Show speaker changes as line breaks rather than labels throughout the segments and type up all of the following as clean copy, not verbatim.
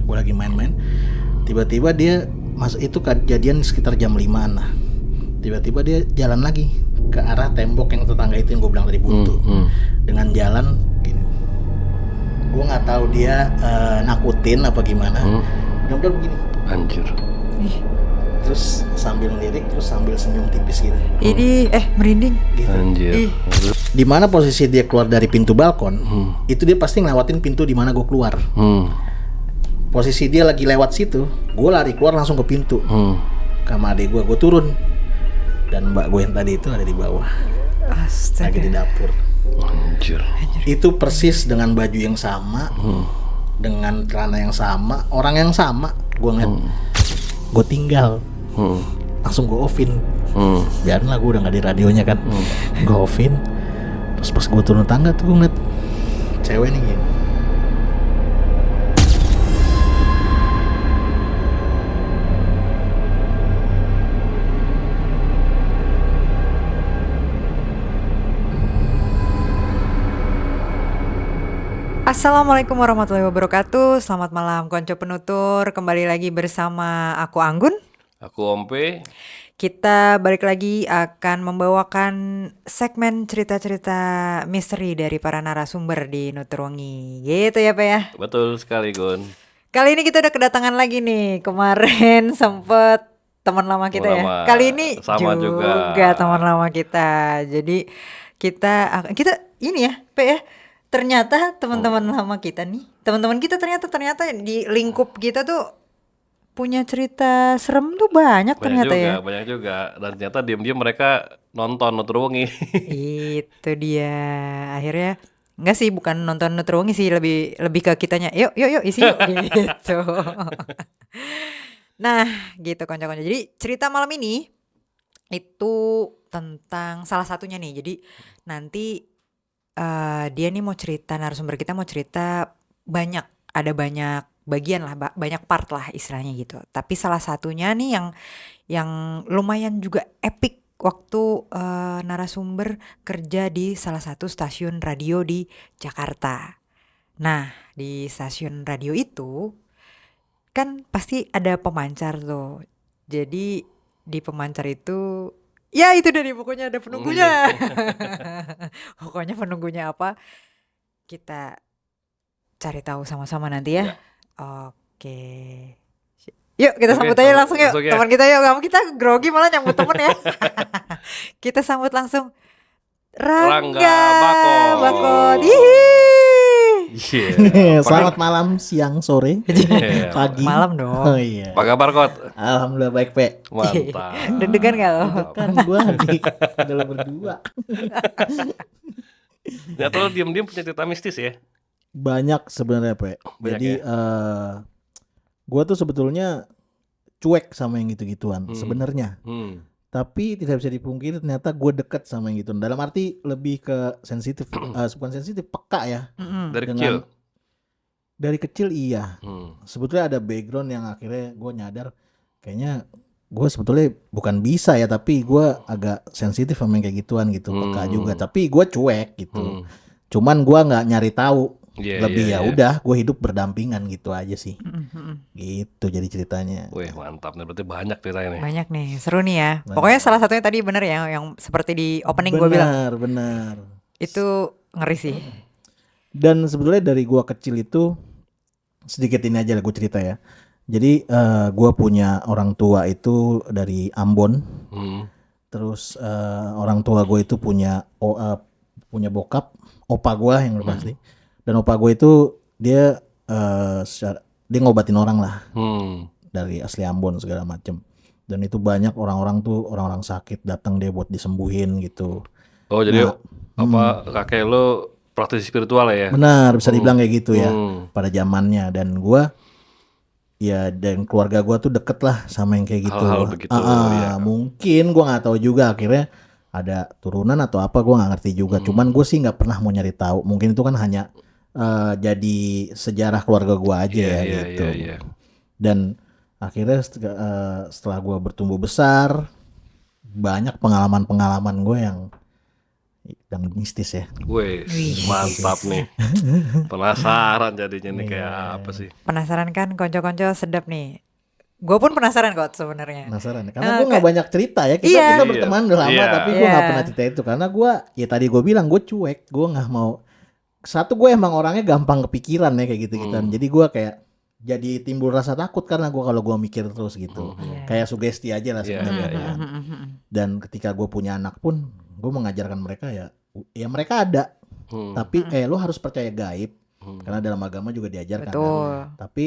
gue lagi main-main, tiba-tiba dia masuk, itu kejadian sekitar jam 5-an lah. Tiba-tiba dia jalan lagi ke arah tembok yang tetangga itu yang gue bilang tadi buntu, dengan jalan gini. Gue nggak tahu dia nakutin apa gimana, benar-benar begini.
Anjir.
Terus sambil lirik, terus sambil senyum tipis gitu.
Ini merinding.
Gitu.
Anjir.
Di mana posisi dia keluar dari pintu balkon, itu dia pasti ngelewatin pintu di mana gue keluar. Posisi dia lagi lewat situ, gue lari keluar langsung ke pintu. Sama adik gue turun. Dan mbak gue yang tadi itu ada di bawah.
Astaga.
Lagi di dapur.
Anjir.
Itu persis dengan baju yang sama, dengan celana yang sama, orang yang sama. Gue ngeliat, gue tinggal. Langsung gue offin. Biarin lah, gue udah gak di radionya kan. Gue offin. Terus pas gue turun tangga tuh gue ngeliat cewek nih gini.
Assalamualaikum warahmatullahi wabarakatuh. Selamat malam konco penutur. Kembali lagi bersama aku Anggun.
Aku Ompe.
Kita balik lagi akan membawakan segmen cerita-cerita misteri dari para narasumber di Nuturwangi. Gitu ya Pak ya.
Betul sekali Gun.
Kali ini kita udah kedatangan lagi nih. Kemarin sempet teman lama kita ya. Kali ini
sama juga
teman lama kita. Jadi kita ini ya Pak ya. Ternyata teman-teman lama kita nih, teman-teman kita ternyata di lingkup kita tuh punya cerita serem tuh banyak ternyata
juga,
ya.
Banyak juga. Dan ternyata diam-diam mereka nonton Nuturwangi.
Itu dia. Akhirnya enggak sih, bukan nonton Nuturwangi sih, lebih ke kitanya. Yuk isi yuk gitu. Nah, gitu konco-konco. Jadi cerita malam ini itu tentang salah satunya nih. Jadi nanti dia nih mau cerita, narasumber kita mau cerita ada banyak bagian lah, banyak part lah istilahnya gitu. Tapi salah satunya nih yang lumayan juga epic waktu narasumber kerja di salah satu stasiun radio di Jakarta. Nah, di stasiun radio itu kan pasti ada pemancar tuh. Jadi di pemancar itu ya itu dari pokoknya ada penunggunya. Pokoknya penunggunya apa kita cari tahu sama-sama nanti ya. Oke. Yuk kita sambut aja langsung yuk teman kita yuk. Kamu kita grogi malah nyambut temen ya. Kita sambut langsung Rangga Bakot.
Selamat malam, siang, sore, pagi,
malam dong.
Oh iya.
Apa kabar Kot?
Alhamdulillah baik Pe.
Mantap.
Deg-degan gak lo?
Kan gue adalah berdua.
Ternyata lo diam-diam punya cerita mistis ya?
Banyak sebenarnya Pe. Jadi
ya?
gue tuh sebetulnya cuek sama yang gitu-gituan sebenarnya. Tapi tidak bisa dipungkiri ternyata gue deket sama yang gitu. Dalam arti lebih ke sensitif, bukan sensitif, peka ya. Dari kecil iya. Sebetulnya ada background yang akhirnya gue nyadar kayaknya gue sebetulnya bukan bisa ya, tapi gue agak sensitif sama yang kayak gituan gitu, peka juga. Tapi gue cuek gitu. Cuman gue nggak nyari tahu. Udah gue hidup berdampingan gitu aja sih. Gitu jadi ceritanya.
Wih mantap nih, berarti banyak ceritanya nih.
Banyak nih, seru nih ya. Pokoknya salah satunya tadi bener ya, yang seperti di opening gue bilang.
Benar.
Itu ngeri sih.
Dan sebetulnya dari gue kecil itu sedikit ini aja lah gue cerita ya. Jadi gue punya orang tua itu dari Ambon. Terus orang tua gue itu punya bokap, opa gue yang lebih asli. Dan opa gue itu dia ngobatin orang lah, dari asli Ambon segala macem. Dan itu banyak orang-orang sakit datang dia buat disembuhin gitu.
Oh jadi kakek lo praktisi spiritual ya?
Benar, bisa dibilang kayak gitu ya pada zamannya. Dan gue dan keluarga gue tuh deket lah sama yang kayak gitu.
Hal-hal begitu.
Mungkin gue nggak tahu juga akhirnya ada turunan atau apa, gue nggak ngerti juga. Cuman gue sih nggak pernah mau nyari tahu. Mungkin itu kan hanya jadi sejarah keluarga gue aja gitu. Dan akhirnya setelah gue bertumbuh besar, banyak pengalaman gue dangdut mistis ya.
Wih,
Wih.
mantap nih. Penasaran jadinya nih kayak apa sih?
Penasaran kan konco-konco sedap nih. Gue pun penasaran kok sebenarnya.
Penasaran ya? Karena gue nggak banyak cerita ya. Kita
Iya.
berteman udah lama,
Iya.
tapi gue nggak
Iya.
pernah cerita itu karena gue ya tadi gue bilang gue cuek, gue nggak mau. Satu gue emang orangnya gampang kepikiran ya kayak gitu. Jadi gue kayak jadi timbul rasa takut karena gue kalau gue mikir terus gitu.
Iya.
Kayak sugesti aja lah
Iya,
sebenarnya.
iya, iya.
kan. Dan ketika gue punya anak pun gue mengajarkan mereka ya mereka ada. Tapi lu harus percaya gaib karena dalam agama juga diajarkan.
Betul.
Kan? Tapi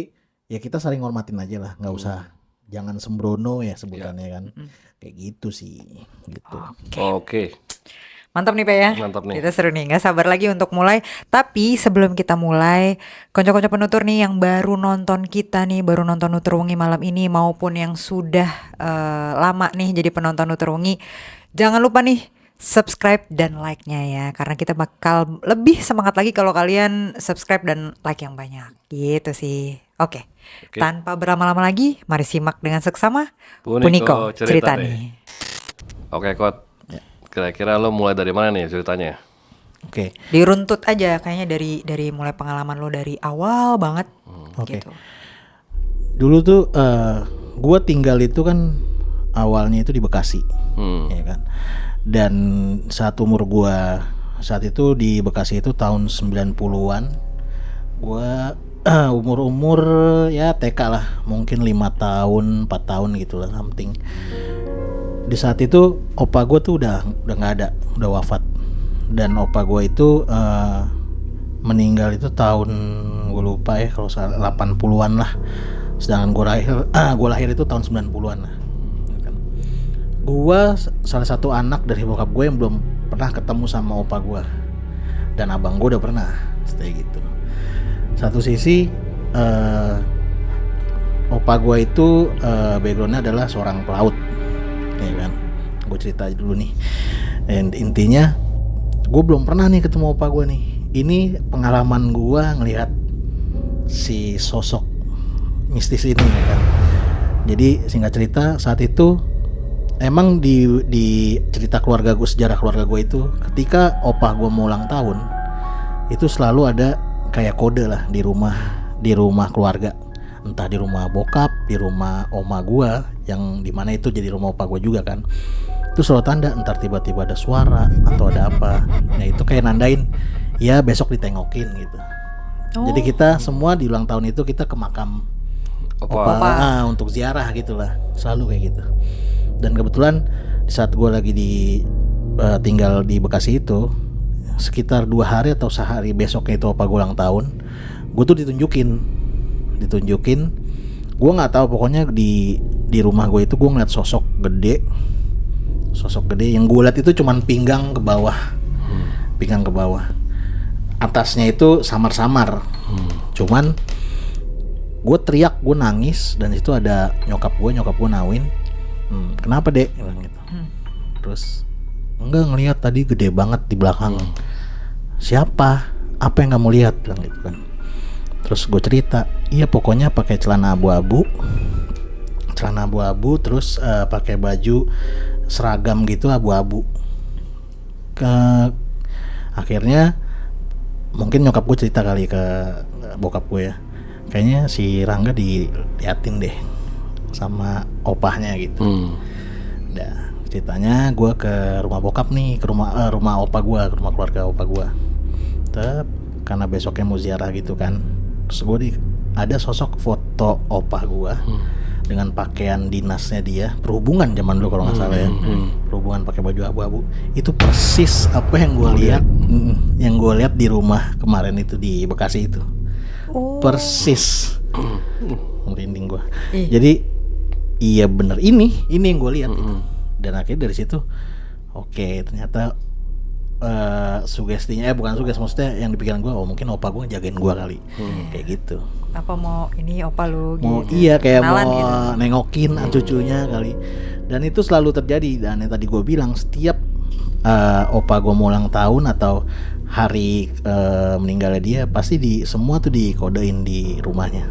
ya kita saling hormatin aja lah, nggak usah jangan sembrono ya sebutannya kan. Kayak gitu sih gitu.
Oke.
Mantap nih Pak ya.
Mantap nih.
Kita seru nih, nggak sabar lagi untuk mulai. Tapi sebelum kita mulai, konco-konco penutur nih yang baru nonton kita nih, baru nonton Nutur Wengi malam ini maupun yang sudah lama nih jadi penonton Nutur Wengi, jangan lupa nih subscribe dan like-nya ya, karena kita bakal lebih semangat lagi kalau kalian subscribe dan like yang banyak. Gitu sih. Oke. Tanpa berlama-lama lagi, mari simak dengan seksama Puniko cerita nih.
Oke, Kot. Kira-kira lo mulai dari mana nih ceritanya?
Oke.
Diruntut aja kayaknya dari mulai pengalaman lo dari awal banget.
Oke.
Gitu.
Dulu tuh gue tinggal itu kan awalnya itu di Bekasi, ya kan. Dan saat umur gue saat itu di Bekasi itu tahun 90-an, gue umur ya TK lah, mungkin 5 tahun 4 tahun gitu lah something. Di saat itu opa gue tuh udah nggak ada, udah wafat. Dan opa gue itu meninggal itu tahun gue lupa ya kalau salah 80-an lah. Sedangkan gue lahir itu tahun 90-an lah. Gue salah satu anak dari bokap gue yang belum pernah ketemu sama opa gue. Dan abang gue udah pernah, stay gitu. Satu sisi opa gue itu backgroundnya adalah seorang pelaut, ya kan. Gue cerita dulu nih. Dan intinya gue belum pernah nih ketemu opa gue nih. Ini pengalaman gue ngelihat si sosok mistis ini, ya kan. Jadi singkat cerita saat itu emang di cerita keluarga gue, sejarah keluarga gue itu ketika opah gue mau ulang tahun itu selalu ada kayak kode lah di rumah keluarga, entah di rumah bokap, di rumah oma gue yang dimana itu jadi rumah opah gue juga kan. Itu selalu tanda entar tiba-tiba ada suara atau ada apa. Nah itu kayak nandain ya besok ditengokin gitu. Jadi kita semua di ulang tahun itu kita ke makam opa untuk ziarah gitulah, selalu kayak gitu. Dan kebetulan di saat gue lagi tinggal di Bekasi itu sekitar 2 hari atau sehari besoknya itu opa gue ulang tahun, gue tuh ditunjukin, gue nggak tahu pokoknya di rumah gue itu gue ngeliat sosok gede yang gue liat itu cuman pinggang ke bawah, atasnya itu samar-samar, cuman gue teriak, gue nangis, dan itu ada nyokap gue nawin, kenapa dek? Gitu. Terus enggak, ngelihat tadi gede banget di belakang. Siapa? Apa yang kamu lihat? Bilang gitu kan. Terus gue cerita, iya pokoknya pakai celana abu-abu, terus pakai baju seragam gitu abu-abu. Akhirnya mungkin nyokap gue cerita kali ke bokap gue ya, kayaknya si Rangga diliatin deh sama opahnya gitu. Udah ceritanya gue ke rumah bokap nih, ke rumah opa gue, ke rumah keluarga opa gue. Karena besoknya mau ziarah gitu kan, terus gue ada sosok foto opah gue dengan pakaian dinasnya dia, perhubungan zaman dulu kalau nggak salah ya, perhubungan pakai baju abu-abu. Itu persis apa yang gue lihat di rumah kemarin itu di Bekasi itu. Persis. Merinding gue. Jadi iya bener ini yang gue lihat gitu. Dan akhirnya dari situ oke, ternyata sugestinya bukan sugesti, maksudnya yang di pikiran gue mungkin opa gue jagain gue kali, kayak gitu.
Apa mau ini opa lu
Mau
gitu.
iya kayak
Kenalan
mau
gitu.
nengokin cucunya kali. Dan itu selalu terjadi. Dan yang tadi gue bilang setiap opa gue mau ulang tahun atau hari meninggalnya dia pasti semua tuh dikodein di rumahnya.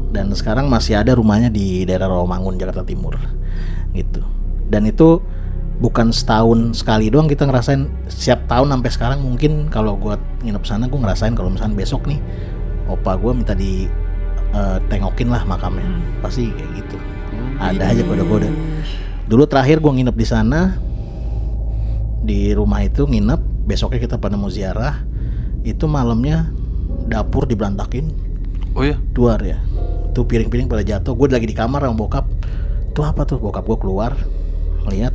Dan sekarang masih ada rumahnya di daerah Rawamangun, Jakarta Timur gitu. Dan itu bukan setahun sekali doang kita ngerasain, setiap tahun sampai sekarang. Mungkin kalau gue nginep sana gue ngerasain kalau misalnya besok nih opa gue minta di tengokin lah makamnya, pasti kayak gitu. Ada aja kode-kode. Dulu terakhir gue nginep di sana, di rumah itu nginep, besoknya kita pada mau ziarah, itu malamnya dapur diberantakin.
Oh ya?
Luar ya, tuh piring-piring pada jatuh. Gue lagi di kamar sama bokap, tuh apa tuh, bokap gue keluar lihat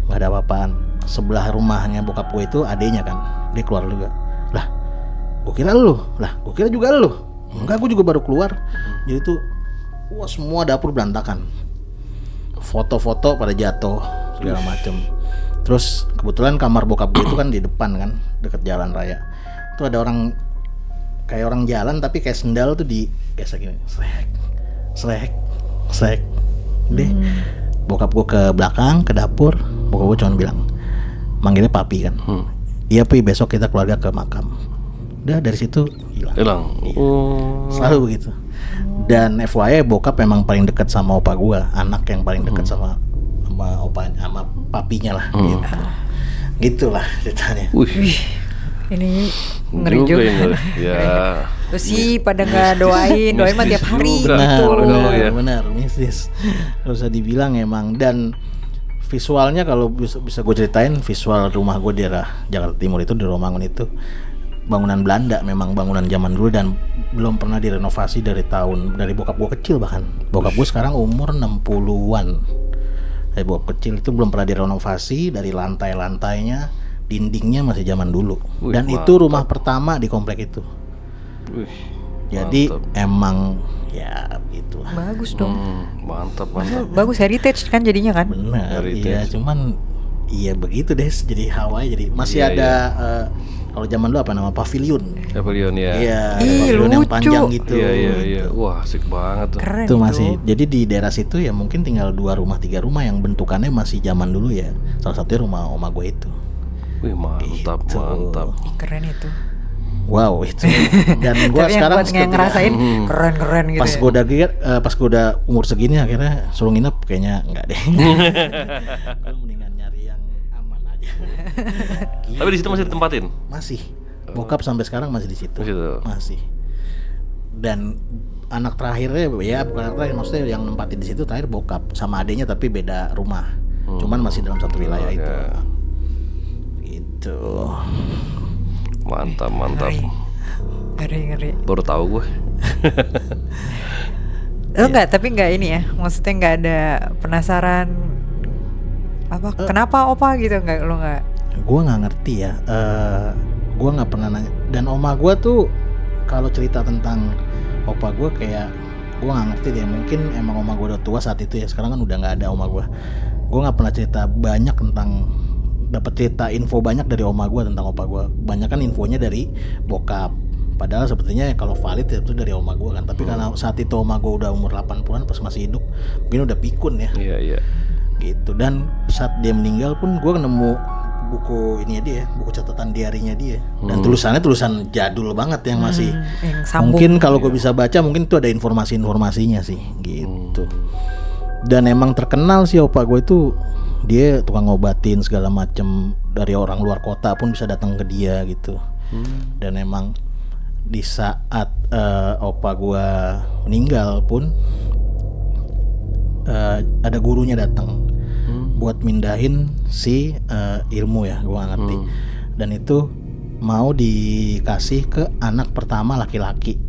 nggak ada apa-apaan. Sebelah rumahnya bokap gue itu adenya kan, dia keluar juga. Lah gue kira lu, lah gue kira juga lu. Enggak, gue juga baru keluar. Jadi tuh wah, semua dapur berantakan, foto-foto pada jatuh segala macem. Terus kebetulan kamar bokap gue itu kan di depan kan, deket jalan raya. Tuh ada orang kayak orang jalan tapi kayak sendal tuh di gesek gini, srek. Deh, bokap gue ke belakang ke dapur, bokap gue cuma bilang, manggilnya papi kan. Iya pi, besok kita keluarga ke makam. Udah dari situ hilang.
Oh.
Selalu begitu. Dan FYI bokap memang paling dekat sama opa gue, anak yang paling dekat sama opa, sama papinya lah gitu. Gitulah ceritanya.
Wih.
Ini ngeri juga.
Ya.
Terus sih pada nggak doain mah tiap hari
juga.
gitu.
Benar, mistis. Gak usah dibilang emang. Dan visualnya kalau bisa gue ceritain, visual rumah gue di daerah Jakarta Timur itu, di Romangun itu bangunan Belanda, memang bangunan zaman dulu dan belum pernah direnovasi dari bokap gue kecil. Bahkan bokap gue sekarang umur 60-an. Dari bokap kecil itu belum pernah direnovasi, dari lantai-lantainya, dindingnya masih zaman dulu. Dan itu rumah pertama di komplek itu. Jadi emang ya gitu.
Bagus dong.
Mantap.
Bagus, heritage kan jadinya kan.
Benar. Iya, cuman iya begitu deh. Jadi Hawaii, jadi masih ada kalau zaman dulu apa nama pavilion ya. Iya, pavilion yang panjang gitu.
Iya. Wah, asik banget tuh.
Keren
itu masih. Jadi di daerah situ ya mungkin tinggal 2 rumah 3 rumah yang bentukannya masih zaman dulu ya. Salah satunya rumah oma gue itu.
Wih, mantap.
Keren itu.
Wow, itu. Dan gue sekarang
ngerasain keren gitu.
Pas gue udah pas gue udah umur segini akhirnya suruh nginep, kayaknya enggak deh. Gue mendingan nyari yang aman aja.
Tapi di situ masih ditempatin?
Masih. Bokap sampai sekarang masih di situ. Masih. Dan anak terakhirnya ya, bukan anak terakhir, maksudnya yang nempatin di situ terakhir bokap sama adenya tapi beda rumah. Cuman masih dalam satu wilayah itu. Gitu.
Mantap.
Ngeri.
Baru tahu gue.
Lo tapi nggak ini ya, maksudnya nggak ada penasaran apa kenapa opa gitu, nggak, lo nggak?
Gue nggak ngerti ya. Gue nggak pernah nanya. Dan oma gue tuh kalau cerita tentang opa gue kayak gue nggak ngerti deh. Mungkin emang oma gue udah tua saat itu ya. Sekarang kan udah nggak ada oma gue. Gue nggak pernah cerita banyak dapat cerita info banyak dari oma gue tentang opa gue. Banyak kan infonya dari bokap. Padahal sebetulnya kalau valid itu dari oma gue kan. Tapi karena saat itu oma gue udah umur 80-an pas masih hidup, mungkin udah pikun ya.
Iya.
Gitu. Dan saat dia meninggal pun gue nemu buku ini dia, buku catatan diarinya dia. Dan tulisannya tulisan jadul banget yang masih mungkin kalau gue bisa baca mungkin itu ada informasinya sih gitu. Dan emang terkenal sih opa gue itu, dia tukang ngobatin segala macem, dari orang luar kota pun bisa datang ke dia gitu. Dan emang di saat opa gue meninggal pun ada gurunya datang buat mindahin si ilmu ya, gue gak ngerti. Dan itu mau dikasih ke anak pertama laki-laki,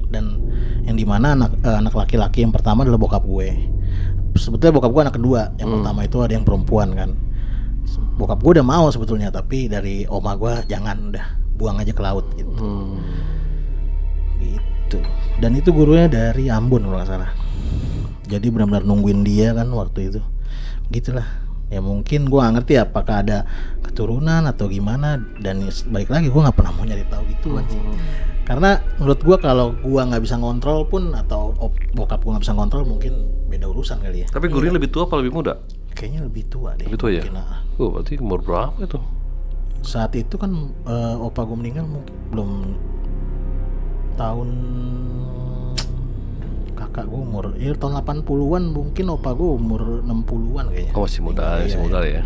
dan yang dimana anak laki-laki yang pertama adalah bokap gue. Sebetulnya bokap gue anak kedua, yang pertama itu ada yang perempuan kan. Bokap gue udah mau sebetulnya, tapi dari oma gue jangan, udah buang aja ke laut gitu. Gitu. Dan itu gurunya dari Ambon kalau nggak salah. Jadi benar-benar nungguin dia kan waktu itu. Gitulah. Ya mungkin gue nggak ngerti apakah ada keturunan atau gimana. Dan balik lagi gue nggak pernah mau nyari tahu gitu kan sih. Karena menurut gue kalau gue nggak bisa ngontrol pun, atau bokap gue nggak bisa ngontrol, mungkin beda urusan kali ya.
Tapi gurunya lebih tua apa lebih muda?
Kayaknya lebih tua deh.
Lebih tua ya? Berarti umur berapa itu?
Saat itu kan opa gue meninggal mungkin belum tahun, kakak gue umur tahun 80-an, mungkin opa gue umur 60-an kayaknya.
Oh masih muda, masih muda ya.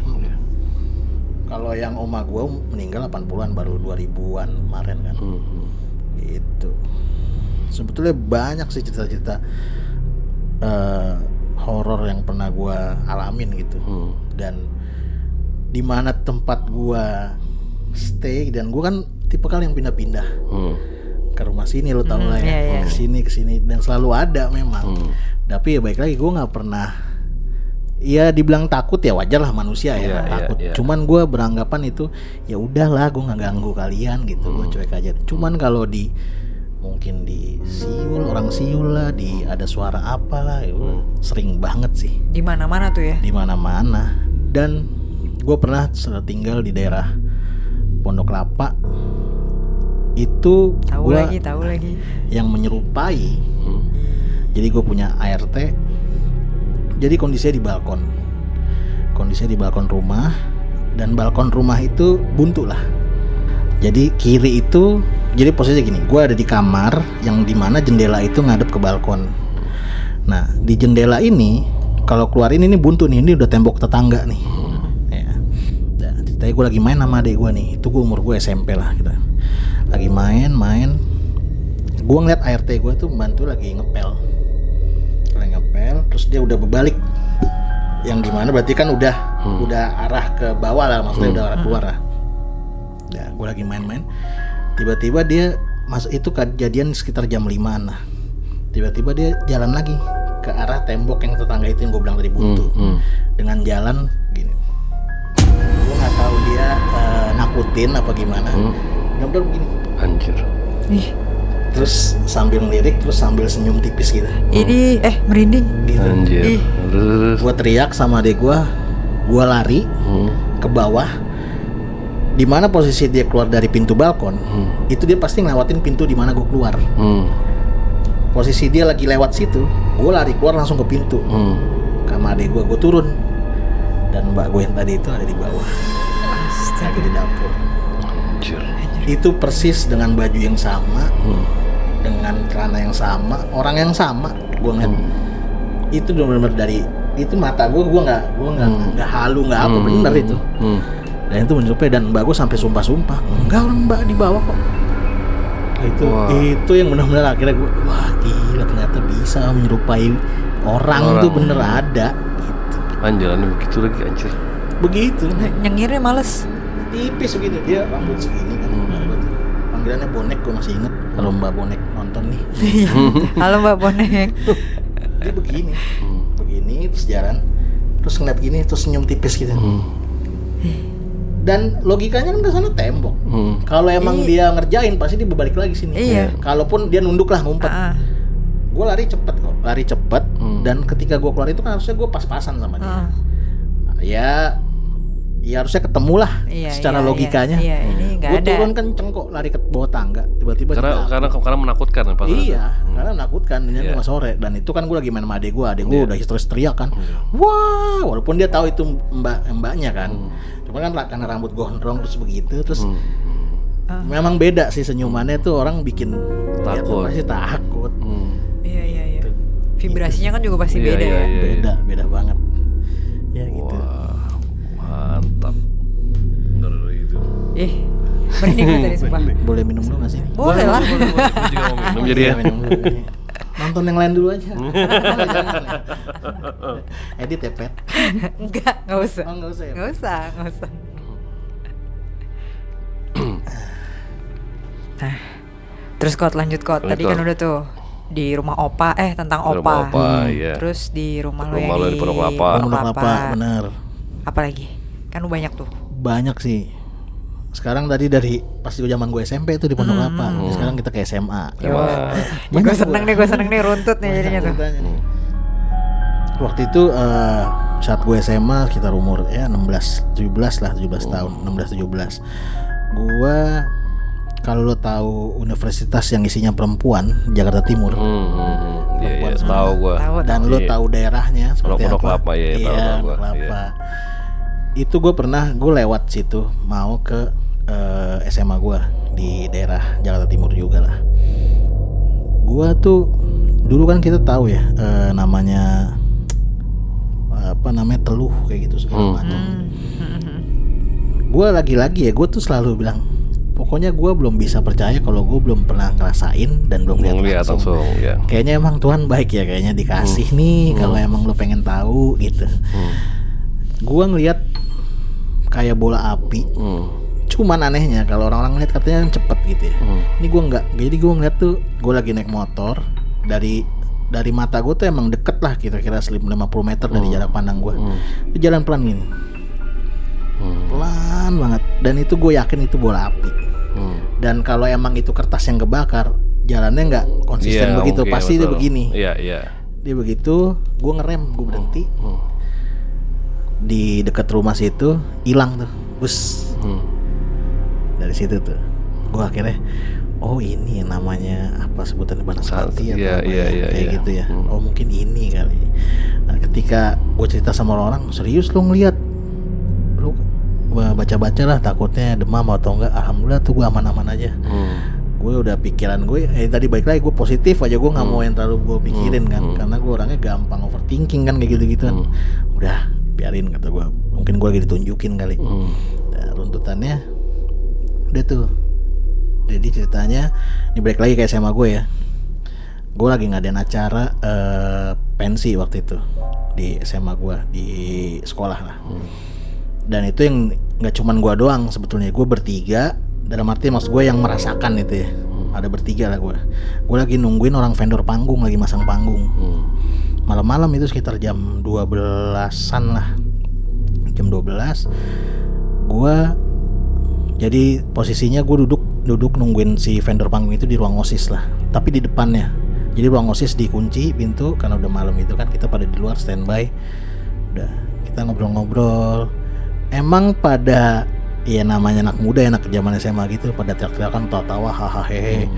Kalau yang oma gue meninggal 80-an, baru 2000-an kemarin kan. Gitu. Sebetulnya banyak sih cerita-cerita horor yang pernah gue alamin gitu. Dan di mana tempat gue stay, dan gue kan tipe kali yang pindah-pindah ke rumah sini, lo tau lah ya, kesini dan selalu ada memang. Tapi ya baik lagi, gue nggak pernah, ya dibilang takut ya wajar lah, manusia ya takut. Cuman gue beranggapan itu ya udahlah, gue nggak ganggu kalian gitu, gue cuek aja. Cuman kalau mungkin di siul, orang siul lah, ada suara apalah, sering banget sih.
Di mana-mana tuh ya.
Di mana-mana. Dan gue pernah tinggal di daerah Pondok Kelapa. Itu
tahu lagi
yang menyerupai. Jadi gue punya ART. Jadi kondisinya di balkon rumah, dan balkon rumah itu buntu lah. Jadi kiri itu, jadi posisinya gini, gue ada di kamar yang dimana jendela itu ngadep ke balkon. Nah di jendela ini kalau keluarin ini buntu nih, ini udah tembok tetangga nih. Ya. Dan ceritanya gue lagi main sama adek gue nih, itu gue umur gue SMP lah gitu. Lagi main, gue ngeliat ART gue tuh bantu lagi ngepel, terus dia udah berbalik, yang dimana berarti kan udah arah ke bawah lah, maksudnya udah arah keluar lah. Ya, gue lagi main, tiba-tiba dia masuk, itu kejadian sekitar jam 5-an lah. Tiba-tiba dia jalan lagi ke arah tembok yang tetangga itu yang gue bilang tadi buntu, dengan jalan gini. Gue nggak tahu dia nakutin apa gimana. Bener-bener begini.
Anjir.
Terus sambil ngelirik, terus sambil senyum tipis gitu.
Ini merinding.
Gitu.
Anjir.
Gue teriak sama adek gue lari ke bawah. Di mana posisi dia keluar dari pintu balkon, itu dia pasti ngelewatin pintu di mana gue keluar. Posisi dia lagi lewat situ, gue lari keluar langsung ke pintu. Sama adek gue turun, dan mbak gue yang tadi itu ada di bawah, lagi di dapur.
Anjir.
Itu persis dengan baju yang sama, dengan celana yang sama, orang yang sama. Gue ngeliat itu benar-benar dari itu mata gue nggak halu, nggak apa, bener itu. Dan itu menyerupai, dan mbak gue sampai sumpah enggak, orang mbak di bawah kok. Itu yang benar-benar akhirnya gue, wah gila, ternyata bisa menyerupai orang tuh bener ada gitu.
Anjalannya begitu lagi, anjir.
Begitu.
Nyengirnya males.
Tipis begitu, dia rambut segini kan. Panggilannya Bonek, gue masih inget. Kalau Mbak Bonek nonton nih.
Halo Mbak Bonek.
Dia begini terus jalan, terus ngeliat gini, terus senyum tipis gitu. Dan logikanya kan kesana tembok. Kalau emang dia ngerjain pasti dia berbalik lagi sini. Kalaupun dia nunduk lah, ngumpet. Gue lari cepet, dan ketika gue keluar itu kan harusnya gue pas-pasan sama dia. Ya harusnya ketemu lah secara logikanya.
Ini nggak ada.
Gue turun kenceng kok, lari ke bawah tangga, tiba-tiba
karena menakutkan apa?
Karena menakutkan. Dan 5 sore, dan itu kan gue lagi main sama adek gue udah histeris teriak kan. Wah, walaupun dia tahu itu mbaknya kan. Cuma kan karena rambut gondrong terus begitu, terus memang beda sih senyumannya tuh, orang bikin
takut.
Pasti takut.
Iya. Vibrasinya kan juga pasti beda ya.
Beda banget. Ya gitu.
Mantap. Bener itu.
Merinding gue tadi sumpah.
Boleh minum dulu gak sih?
Boleh lah.
Gue juga mau minum jadi ya.
Minum dulu. Nonton yang lain dulu aja. Edit ya, Pet?
Enggak usah.
Oh, enggak usah ya?
Enggak usah. Nah, terus lanjut tadi kan udah tuh di rumah opa, tentang opa.
Iya.
Terus di rumah lo
Rumah
yang
lo di Pondok Kelapa.
Pondok Kelapa, benar.
Apalagi? Kan lu banyak tuh.
Banyak sih. Sekarang tadi dari pas zaman gue SMP itu di Pondok Kelapa. Sekarang kita ke SMA.
Gue seneng nih runtut nih jadinya tuh.
Waktu itu saat gue SMA sekitar umur 17 tahun, 16-17. Gue, kalau lo tahu universitas yang isinya perempuan, Jakarta Timur.
Iya, tahu gue.
Dan lo tahu daerahnya seperti
Pondok
apa?
Kelapa, tahu gue.
Kelapa. Itu gue lewat situ mau ke SMA gue di daerah Jakarta Timur juga lah. Gue tuh dulu kan kita tahu ya namanya teluh kayak gitu segala macam. Gue lagi-lagi ya gue tuh selalu bilang pokoknya gue belum bisa percaya kalau gue belum pernah ngerasain dan belum lihat langsung.
Ya.
Kayaknya emang Tuhan baik ya, kayaknya dikasih nih kalau emang lo pengen tahu gitu. Gue ngeliat kayak bola api. Cuman anehnya kalau orang-orang lihat katanya cepet gitu ya. Ini gue enggak. Jadi gue ngeliat tuh gue lagi naik motor dari mata gue tuh emang deket lah kira-kira 50 meter dari jarak pandang gue. Itu jalan pelan gini. Pelan banget. Dan itu gue yakin itu bola api. Dan kalau emang itu kertas yang kebakar, jalannya nggak konsisten begitu. Pasti dia begini. Dia begitu, gue ngerem, gue berhenti. Di dekat rumah situ hilang tuh. Bus. Dari situ tuh gue akhirnya ini namanya apa sebutannya banaspati atau kayak gitu ya. Mungkin ini kali. Nah, ketika gue cerita sama orang, serius lo ngeliat, lo baca-baca lah takutnya demam atau enggak. Alhamdulillah tuh gue aman-aman aja. Gue udah pikiran gue tadi balik lagi gue positif aja, gue nggak mau yang terlalu gue pikirin kan, karena gue orangnya gampang overthinking kan kayak gitu-gituan. Udah biarin kata gue, mungkin gue lagi ditunjukin kali. Nah, runtutannya udah tuh. Jadi ceritanya ini balik lagi kayak SMA gue ya. Gue lagi ngadain acara pensi waktu itu di SMA gue, di sekolah lah. Dan itu yang nggak cuman gue doang sebetulnya, gue bertiga. Dalam arti maksud gue yang merasakan itu ya. Ada bertiga lah gue. Gue lagi nungguin orang vendor panggung lagi masang panggung. Malam-malam itu sekitar jam 12-an lah. Jam 12 gue jadi posisinya gue duduk nungguin si vendor panggung itu di ruang OSIS lah, tapi di depannya. Jadi ruang OSIS dikunci pintu karena udah malam itu kan, kita pada di luar standby. Udah kita ngobrol-ngobrol. Emang pada ya namanya anak muda, anak zaman SMA gitu, pada teriak-teriakan, tawa-tawa, hahaha hehe.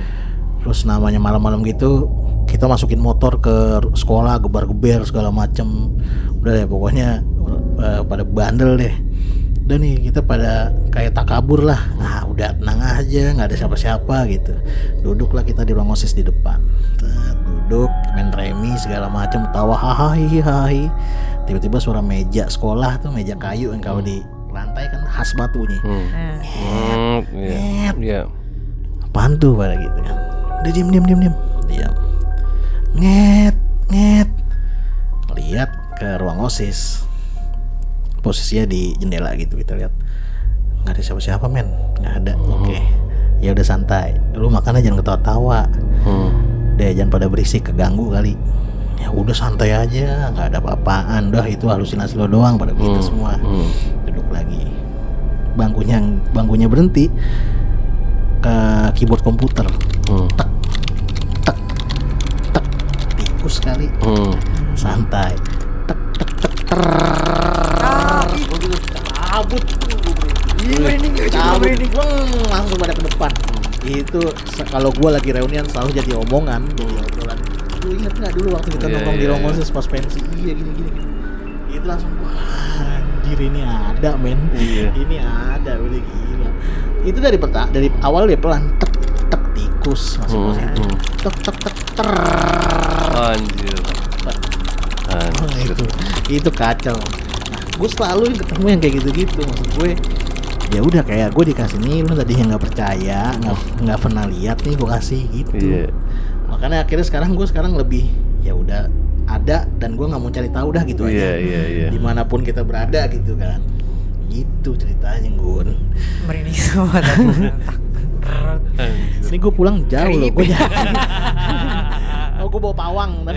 Terus namanya malam-malam gitu kita masukin motor ke sekolah, gebar-geber segala macem. Udah deh pokoknya pada bandel deh. Udah nih kita pada kayak takabur lah. Nah udah tenang aja, nggak ada siapa-siapa gitu. Duduklah kita di ruang OSIS di depan. Duduk main remi segala macam, tawa hahaha. Tiba-tiba suara meja sekolah tuh, meja kayu yang kalau di lantai kan khas batunya. Nyet. Apaan tuh pada gitu kan. Udah diam. Diam. Nget. Lihat ke ruang OSIS. Posisinya di jendela gitu, kita lihat nggak ada siapa-siapa men, nggak ada. Oke. Ya udah santai dulu, makanya jangan ketawa-tawa. Deh jangan pada berisik, keganggu kali. Ya udah santai aja, nggak ada apa-apaan. Dah itu halusinasi lo doang pada gitu semua. Duduk lagi, bangkunya berhenti ke keyboard komputer. Tak tikus kali. Santai. Cabut, langsung pada ke depan. Itu kalau gue lagi reunian selalu jadi omongan, jadi obrolan. Lu inget nggak dulu waktu kita nongkrong di ruang OSIS pas pensi? Iya gini. Itu langsung anjir ini ada men. Ini ada, udah gila. Itu dari awal dia pelan, tek tikus masuk ke situ. Tek
Anjir.
Itu kacau. Nah, gue selalu ketemu yang kayak gitu-gitu. Maksud gue ya udah kayak gue dikasih nih, lu tadinya nggak percaya, nggak pernah lihat nih gue kasih gitu. Makanya akhirnya sekarang lebih ya udah ada, dan gue nggak mau cari tahu dah gitu aja. Dimanapun kita berada gitu kan. Gitu ceritanya Gun.
Merinding semua tadi.
Ini gue pulang jauh loh, gue jalan. Gue bawa pawang.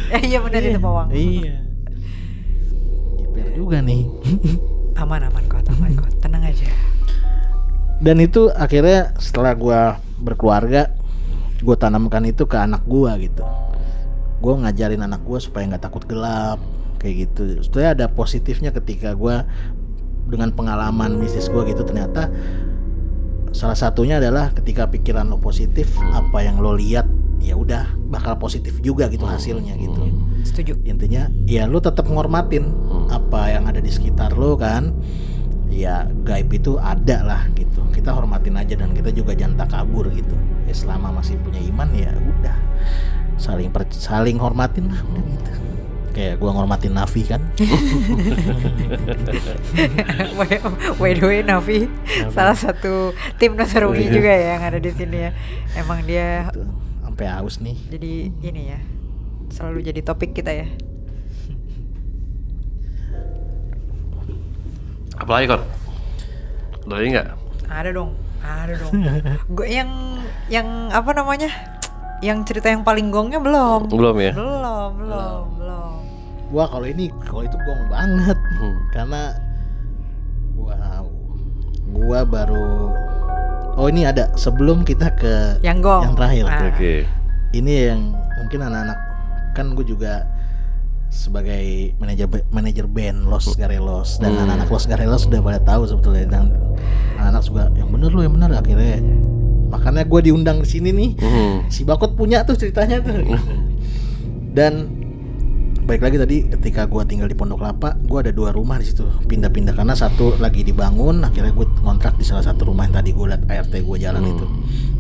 Iya benar itu pawang.
Iya. Iper juga nih.
Aman kok, tenang aja.
Dan itu akhirnya setelah gue berkeluarga, gue tanamkan itu ke anak gue gitu. Gue ngajarin anak gue supaya nggak takut gelap kayak gitu. Setelah ada positifnya ketika gue dengan pengalaman bisnis gue gitu, ternyata salah satunya adalah ketika pikiran lo positif, apa yang lo lihat ya udah bakal positif juga gitu hasilnya gitu.
Setuju.
Intinya ya lo tetap menghormatin apa yang ada di sekitar lo kan. Ya gaib itu ada lah gitu. Kita hormatin aja, dan kita juga jangan takabur gitu. ya selama masih punya iman ya udah saling hormatin lah udah gitu. Kayak gua ngormatin Nafi kan.
By the way, Nafi salah satu tim Nasaruni juga ya yang ada di sini ya. Emang dia
Gitu. Sampai haus nih.
jadi ini ya, selalu jadi topik kita ya.
Apalagi Kot? Udah ini nggak?
Ada dong. Gue yang apa namanya? Yang cerita yang paling gongnya belum.
Belum ya?
Belum.
Wah kalau itu gong banget. Karena gua baru ini ada sebelum kita ke
Yang gong.
yang terakhir.
Oke.
Ini yang mungkin anak-anak kan gue juga sebagai manajer band Los Garelos dan anak-anak Los Garelos sudah pada tahu sebetulnya, dan anak-anak juga yang bener akhirnya makanya gue diundang di sini nih. Si Bakot punya tuh ceritanya tuh. Dan balik lagi tadi ketika gue tinggal di Pondok Kelapa, gue ada 2 rumah di situ pindah-pindah karena satu lagi dibangun. Akhirnya gue kontrak di salah satu rumah yang tadi gue liat ART gue jalan itu.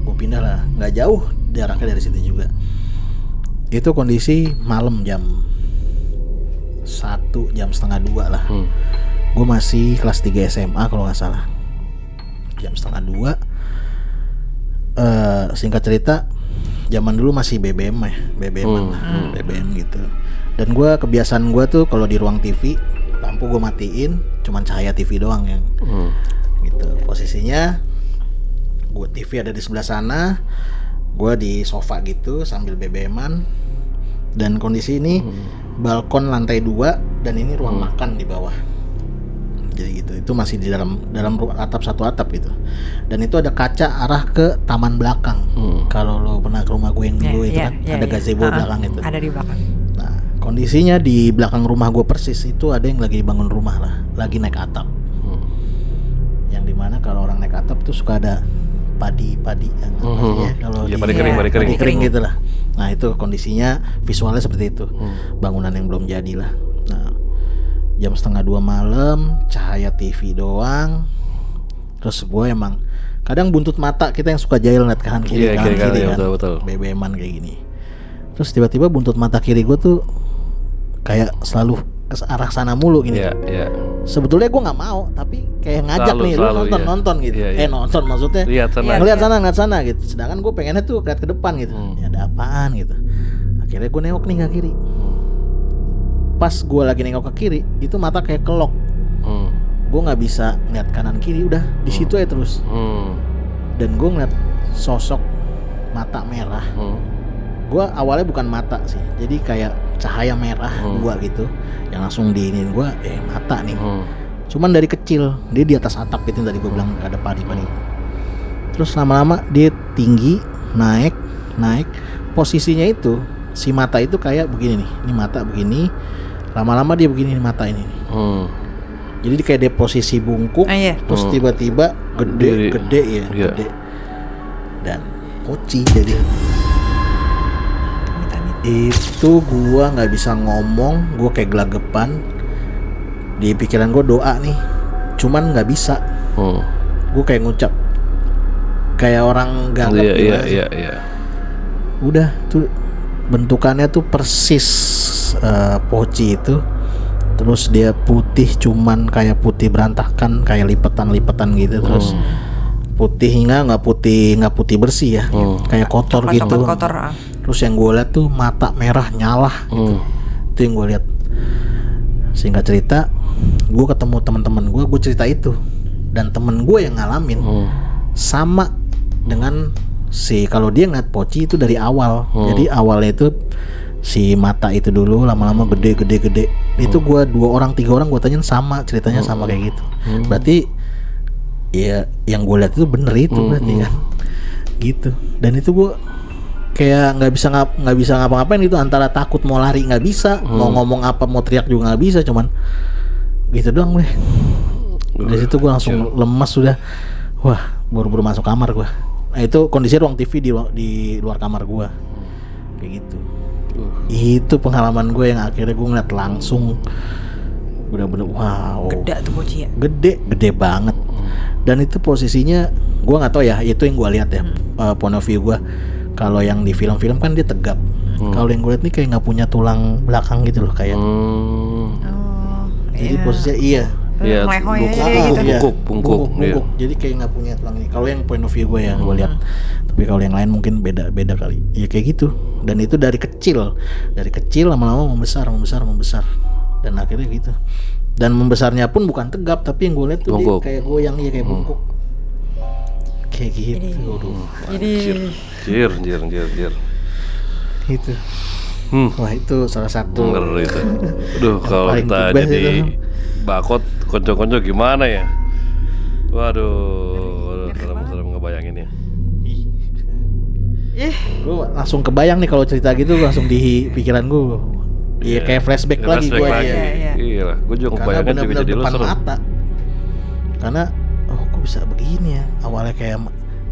Gue pindah lah, nggak jauh jaraknya dari situ juga. Itu kondisi malam jam 1, jam setengah 2 lah. Gue masih kelas 3 SMA kalau nggak salah. Jam setengah 2. Singkat cerita, zaman dulu masih BBM BBM gitu. Dan gue kebiasaan gue tuh kalau di ruang TV lampu gue matiin, cuman cahaya TV doang yang gitu. Posisinya gue TV ada di sebelah sana, gue di sofa gitu sambil BBM-an. Dan kondisi ini balkon lantai 2 dan ini ruang makan di bawah. Jadi gitu, itu masih di dalam atap, satu atap gitu. Dan itu ada kaca arah ke taman belakang. Kalau lo pernah ke rumah gue yang dulu itu kan ada gazebo belakang itu.
Ada di belakang.
Nah, kondisinya di belakang rumah gue persis itu ada yang lagi dibangun rumah lah, lagi naik atap. Yang dimana kalau orang naik atap tuh suka ada padi yang kalau
padi kering
gitu lah. Nah itu kondisinya visualnya seperti itu. Bangunan yang belum jadi lah. Nah jam setengah 2 malam, cahaya TV doang. Terus gue emang kadang buntut mata kita yang suka jahil liat kanan kiri kan.
Betul.
BBM-an kayak gini. Terus tiba-tiba buntut mata kiri gue tuh kayak selalu ke arah sana mulu gini.
Iya.
Sebetulnya gue nggak mau, tapi kayak ngajak nih lu nonton gitu. Nonton maksudnya. Ngeliat sana gitu. Sedangkan gue pengennya tuh lihat ke depan gitu. Ya ada apaan gitu. Akhirnya gue nengok nih ke kiri. Pas gue lagi nengok ke kiri, itu mata kayak kelok. Gue nggak bisa ngeliat kanan kiri, udah di situ aja terus. Dan gue ngeliat sosok mata merah. Gue awalnya bukan mata sih, jadi kayak cahaya merah gua gitu, yang langsung diinin gue, mata nih. Cuman dari kecil dia di atas atap itu yang tadi gue bilang ada padi. Terus lama-lama dia tinggi, naik. Posisinya itu si mata itu kayak begini nih, ini mata begini. Lama-lama dia begini nih mata ini. Jadi kayak dia posisi bungkuk, terus tiba-tiba gede. Dan poci jadi. Itu gua nggak bisa ngomong, gua kayak gelagapan. Di pikiran gua doa nih, cuman nggak bisa. Gua kayak ngucap kayak orang gagap.
Iya.
Udah tuh bentukannya tuh persis poci itu. Terus dia putih, cuman kayak putih berantakan, kayak lipetan gitu. Terus putihnya nggak putih bersih ya, kayak kotor gitu. Terus yang gue lihat tuh mata merah nyala gitu. Itu yang gue lihat. Singkat cerita, gue ketemu teman-teman gue cerita itu, dan temen gue yang ngalamin sama dengan kalau dia ngeliat poci itu dari awal. Jadi awalnya itu si mata itu dulu lama-lama gede. Itu gue 2 orang 3 orang gue tanyain sama ceritanya sama kayak gitu. Berarti ya yang gue lihat itu bener itu berarti kan gitu. Dan itu gue kayak nggak bisa ngapa-ngapain gitu, antara takut mau lari nggak bisa, mau ngomong apa mau teriak juga nggak bisa, cuman gitu doang deh. Dari situ gue langsung lemas sudah. Wah, buru-buru masuk kamar gue. Nah itu kondisi ruang TV di luar kamar gue kayak gitu. Itu pengalaman gue yang akhirnya gue ngeliat langsung bener-bener wow.
Gede tuh poci ya.
Gede banget. Dan itu posisinya Gue nggak tahu ya, itu yang gue lihat ya, point of view gue. Kalau yang di film-film kan dia tegap. Kalau yang gue lihat nih kayak nggak punya tulang belakang gitu loh kayak. Jadi posisinya iya.
Melehoy aja
bungkuk,
dia gitu.
bungkuk, iya.
Jadi kayak nggak punya tulang ini. Kalau yang point of view gue yang gue lihat. Tapi kalau yang lain mungkin beda kali. Ya kayak gitu. Dan itu dari kecil lama-lama membesar. Dan akhirnya gitu. Dan membesarnya pun bukan tegap, tapi yang gue lihat tuh dia kayak goyang, ya kayak bungkuk. Kayak gitu.
Jadi
Jir.
Gitu. Wah itu salah satu.
Ngeri itu. Aduh, kalau
paling
kita
the best
jadi
itu.
bakot konco-konco gimana ya? Waduh, serem ngebayanginnya.
Gue langsung kebayang nih kalau cerita gitu langsung di pikiran gue. Iya kayak flashback lagi gue
Iya.
Iya lah, gue juga
karena
ngebayangin juga
benar-benar
jadi lu
depan
serem.
mata. Karena kok bisa begini ya? Awalnya kayak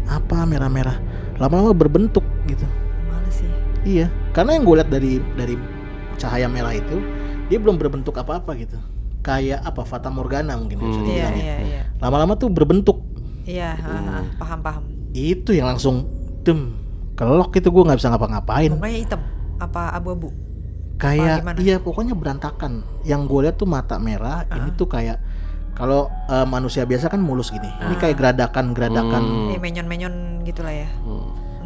apa merah-merah, lama-lama berbentuk gitu.
Males sih.
Iya, karena yang gue lihat dari cahaya merah itu dia belum berbentuk apa-apa gitu. Kayak apa Fata Morgana mungkin bisa dibilang ya.
Iya.
Lama-lama tuh berbentuk.
Iya, paham.
Itu yang langsung kelok itu gue nggak bisa ngapa-ngapain.
Mukanya hitam apa abu-abu?
Kayak
gimana?
iya pokoknya berantakan. Yang gue lihat tuh mata merah, ini tuh kayak kalau manusia biasa kan mulus gini. Ini kayak geradakan.
Menyon-menyon gitulah ya.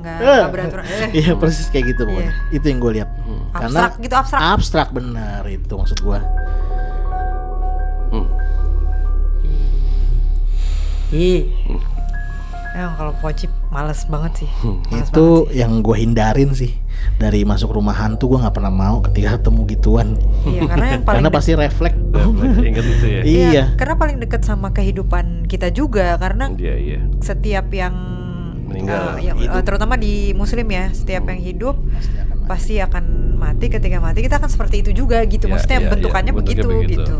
Enggak beraturan.
Iya persis kayak gitu pokoknya. Itu yang gue lihat. Karena
Abstrak gitu, abstrak.
abstrak benar itu maksud gue.
Emang kalau pocip males banget sih. Males
Itu
banget sih.
yang gue hindarin sih. Dari masuk rumah hantu gue nggak pernah mau ketika ketemu gituan.
Iya, karena yang paling
Karena pasti refleks.
Ingat itu ya.
Iya.
Karena paling dekat sama kehidupan kita juga karena
Iya.
setiap yang
Meninggal.
terutama di muslim ya, setiap yang hidup pasti akan mati. Ketika mati kita akan seperti itu juga gitu.
Iya,
Maksudnya
iya,
bentukannya
iya,
begitu
bentuknya begitu.
gitu.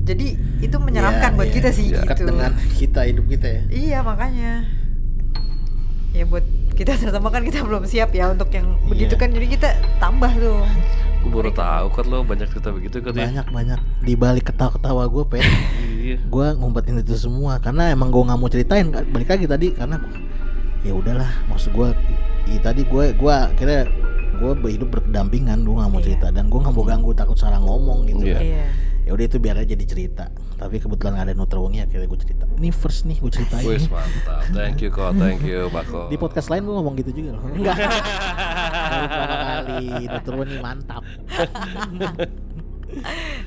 Jadi itu menyeramkan buat kita sih
Dekat
gitu.
dengan kita hidup kita ya.
Iya makanya. Ya buat kita terutama kan kita belum siap ya untuk yang begitu kan, jadi kita tambah tuh.
Gue baru tahu kan lo banyak cerita begitu kan ya.
Banyak di balik ketawa-ketawa gue
Iya.
gue ngumpetin itu semua karena emang gue nggak mau ceritain. Balik lagi tadi karena ya udahlah, maksud gue tadi gue akhirnya gue hidup berdampingan, gue nggak mau cerita dan gue nggak mau ganggu, takut salah ngomong gitu kan.
Iya.
Ya udah itu biar aja jadi cerita, tapi kebetulan ada nutrowongnya akhirnya gue cerita. Ini first nih gue ceritain.
Wih mantap. Thank you Bako.
Di podcast lain gue ngomong gitu juga loh. Enggak. Baru pertama kali nutrowong nih mantap.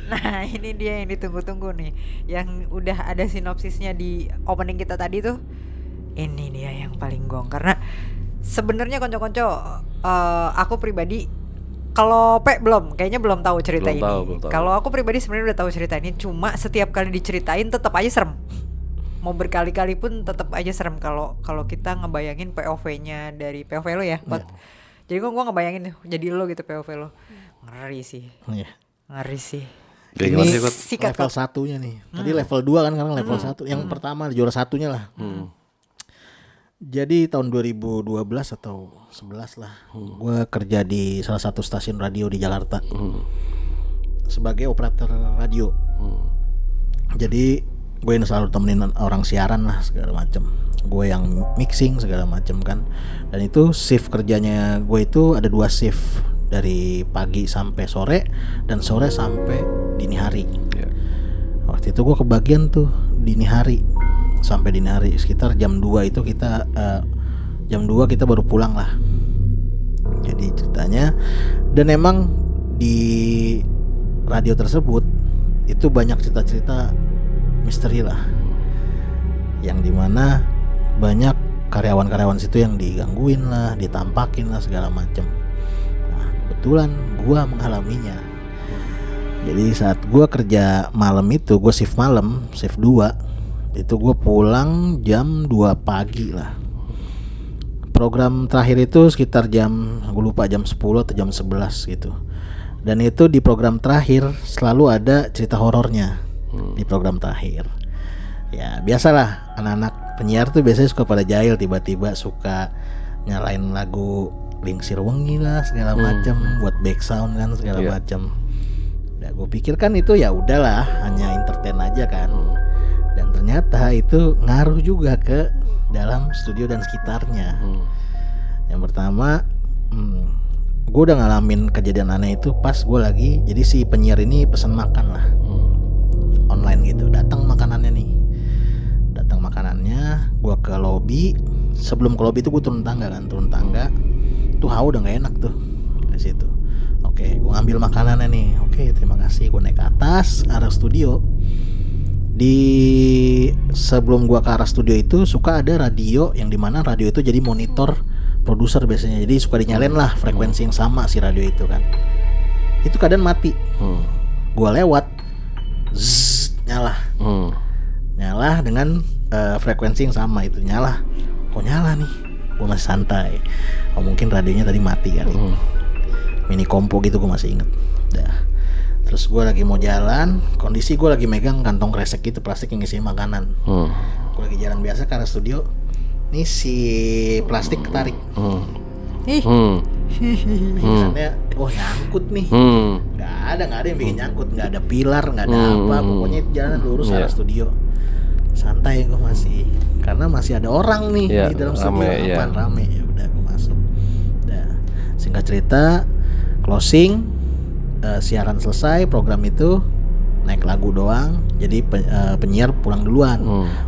Nah ini dia yang ditunggu-tunggu nih, yang udah ada sinopsisnya di opening kita tadi tuh. Ini dia yang paling gong karena sebenarnya konco-konco aku pribadi kalau kayaknya belum tahu cerita
Belum
ini.
tahu.
Kalau aku pribadi sebenarnya udah tahu cerita ini, cuma setiap kali diceritain tetap aja serem. Mau berkali-kali pun tetap aja serem kalau kita ngebayangin POV-nya dari POV lo ya. Jadi gua ngebayangin jadi lo gitu POV lo. Ngeri sih.
Iya.
Ngeri sih.
Kayak gimana sih Kot?
Sikat
Level
Kot.
satunya nih. Tadi level 2 kan, sekarang level 1. Yang pertama juara satunya lah. Jadi tahun 2012 atau 11 lah, gue kerja di salah satu stasiun radio di Jakarta sebagai operator radio. Jadi gue yang selalu temenin orang siaran lah segala macam. Gue yang mixing segala macam kan. Dan itu shift kerjanya gue itu ada 2 shift, dari pagi sampai sore dan sore sampai dini hari.
Iya.
Waktu itu gue kebagian tuh dini hari. Sampai dini hari sekitar jam 2 itu kita jam 2 kita baru pulang lah. Jadi ceritanya, dan emang di radio tersebut itu banyak cerita-cerita misteri lah, yang dimana banyak karyawan-karyawan situ yang digangguin lah, ditampakin lah segala macem. Nah kebetulan gua mengalaminya. Jadi saat gua kerja malam itu, gua shift malam, shift 2, itu gue pulang jam 2 pagi lah. Program terakhir itu sekitar jam, gue lupa jam 10 atau jam 11 gitu. Dan itu di program terakhir selalu ada cerita horornya di program terakhir. Ya biasalah, anak-anak penyiar tuh biasanya suka pada jahil, tiba-tiba suka nyalain lagu Lingsir Wengi lah segala macam buat back sound kan segala macam. Nah gue pikir kan itu ya udahlah, hanya entertain aja kan. Dan ternyata itu ngaruh juga ke dalam studio dan sekitarnya. Yang pertama, gue udah ngalamin kejadian aneh itu pas gue lagi, jadi si penyiar ini pesan makan lah, online gitu. Datang makanannya, gue ke lobby. Sebelum ke lobby itu gue turun tangga, tuh udah nggak enak tuh di situ. Oke, gue ngambil makanannya nih. Oke, terima kasih. Gue naik ke atas arah studio. Di sebelum gue ke arah studio itu suka ada radio, yang dimana radio itu jadi monitor produser biasanya. Jadi suka dinyalain lah frekuensi yang sama si radio itu kan. Itu keadaan mati. Gue lewat, nyala. Nyala dengan frekuensi yang sama itu nyala. Kok nyala nih? Gue masih santai. Oh mungkin radionya tadi mati kali. Mini kompo gitu, gue masih inget. Terus gue lagi mau jalan, kondisi gue lagi megang kantong kresek gitu, plastik yang isi makanan. Gue lagi jalan biasa ke arah studio. Nih si plastik ketarik. Misalnya, nyangkut nih. Nggak ada yang bikin nyangkut, nggak ada pilar, nggak ada apa. Pokoknya jalan lurus arah studio. Santai gue masih, karena masih ada orang nih di dalam studio, rame. Ya udah gue masuk. Singkat cerita, closing, siaran selesai, program itu naik lagu doang. Jadi penyiar pulang duluan,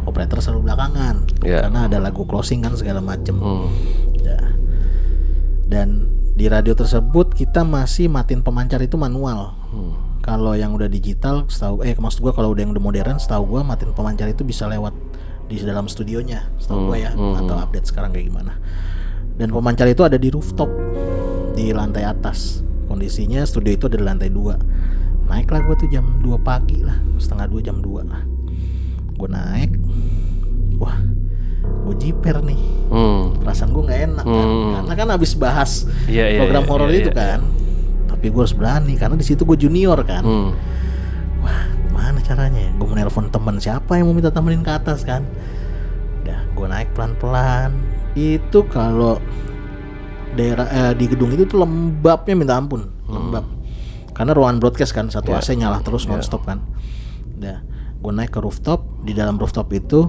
operator selalu belakangan, karena ada lagu closing kan segala macem. Dan di radio tersebut kita masih matiin pemancar itu manual. Kalau yang udah digital, maksud gue kalau udah yang udah modern, setahu gue matiin pemancar itu bisa lewat di dalam studionya, setahu gue ya, atau update sekarang kayak gimana. Dan pemancar itu ada di rooftop di lantai atas. Kondisinya studio itu ada di lantai 2. Naiklah gue tuh jam 2 pagi lah, setengah 2 jam 2 lah. Gue naik, wah, gue jiper nih. Perasaan gue nggak enak kan, karena kan abis bahas program horor itu kan. Tapi gue harus berani karena di situ gue junior kan. Wah, gimana caranya ya? Gue menelpon teman siapa yang mau minta temenin ke atas kan. Udah, gue naik pelan-pelan. Itu kalau daerah di gedung itu tuh lembabnya minta ampun, lembab. Karena ruangan broadcast kan, satu AC nyala terus nonstop kan. Udah, gue naik ke rooftop. Di dalam rooftop itu,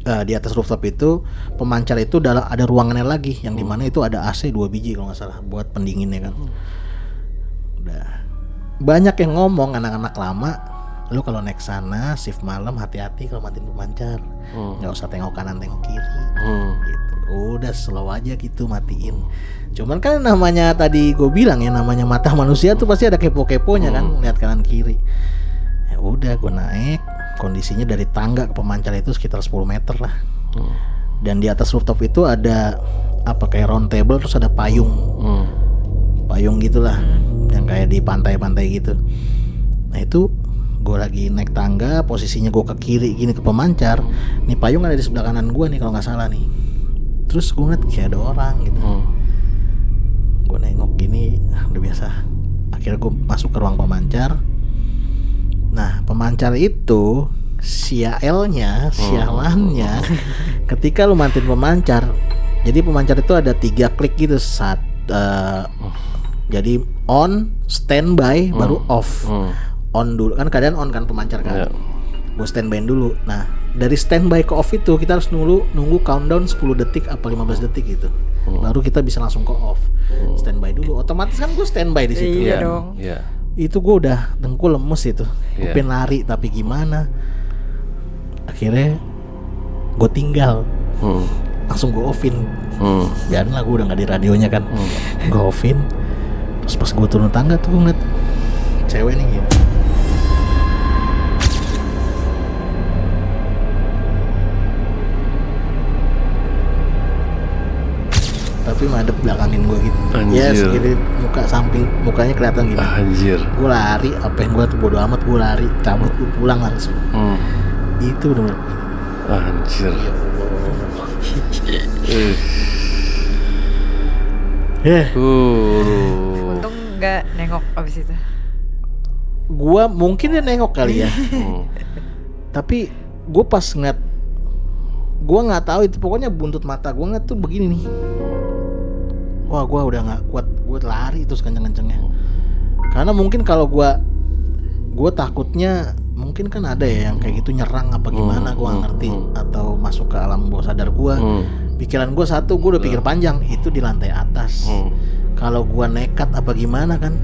di atas rooftop itu pemancar itu ada ruangannya lagi, yang dimana itu ada AC 2 biji kalau nggak salah buat pendinginnya kan. Udah, banyak yang ngomong anak-anak lama, lu kalau naik sana shift malam hati-hati kalau matiin pemancar, nggak usah tengok kanan tengok kiri, gitu. Udah slow aja gitu matiin. Cuman kan namanya tadi gue bilang ya, namanya mata manusia tuh pasti ada kepo-keponya kan, lihat kanan kiri. Ya udah, gue naik. Kondisinya dari tangga ke pemancar itu sekitar 10 meter lah. Dan di atas rooftop itu ada kayak round table, terus ada payung. Payung gitulah, yang kayak di pantai-pantai gitu. Nah itu gue lagi naik tangga, posisinya gue ke kiri gini ke pemancar. Nih payung ada di sebelah kanan gue nih kalau nggak salah nih. Terus gue ngeliat kayak ada orang gitu. Gue nengok gini, udah biasa. Akhirnya gue masuk ke ruang pemancar. Nah, pemancar itu sialannya ketika lu matiin pemancar. Jadi pemancar itu ada 3 klik gitu jadi on, standby, baru off. On dulu kan, keadaan on kan pemancar kan. Gue standby dulu. Nah, dari standby ke off itu kita harus nunggu countdown 10 detik apa 15 detik gitu. Baru kita bisa langsung ke off. Standby dulu. Otomatis kan gue standby di situ.
Iya dong.
Itu gue udah dengkul lemes itu. Gue pengen lari tapi gimana. Akhirnya gue tinggal. Langsung gue offin. Biarin lah, gue udah gak di radionya kan. Gue offin. Terus pas gue turun tangga tuh gue ngeliat cewek nih gitu. Tapi madep belakangin gue gitu. Ya segini muka samping, mukanya kelihatan gitu.
Anjir.
Gue lari, apa yang gue tuh bodo amat, gue lari, cabut, gue pulang langsung. Itu bener-bener.
Anjir.
Untung nggak nengok abis itu.
Gue mungkin dia nengok kali ya. Tapi gue pas ngeliat, gue nggak tahu itu, pokoknya buntut mata gue ngeliat tuh begini nih. Wah, gue udah nggak kuat, gue lari terus kenceng-kencengnya. Karena mungkin kalau gue takutnya mungkin kan ada ya yang kayak gitu nyerang apa gimana, gue gak ngerti, atau masuk ke alam bawah sadar gue. Pikiran gue satu, gue udah pikir panjang itu di lantai atas. Kalau gue nekat apa gimana kan,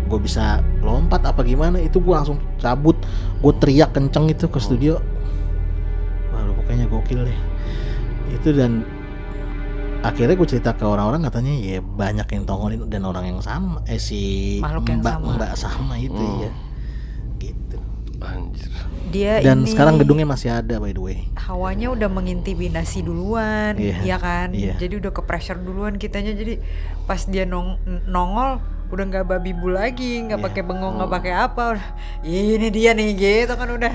gue bisa lompat apa gimana, itu gue langsung cabut, gue teriak kenceng itu ke studio. Wah pokoknya gokil deh itu. Dan akhirnya gue cerita ke orang-orang, katanya ya banyak yang tongolin dan orang yang sama, si mbak sama itu ya gitu.
Anjir.
Dia
dan
ini
sekarang gedungnya masih ada by the way.
hawanya udah mengintimidasi duluan, ya kan?
Iya.
Jadi udah ke pressure duluan kitanya. Jadi pas dia nongol udah nggak babi bu lagi, nggak pakai bengong, nggak pakai apa. Udah, ini dia nih gitu kan, udah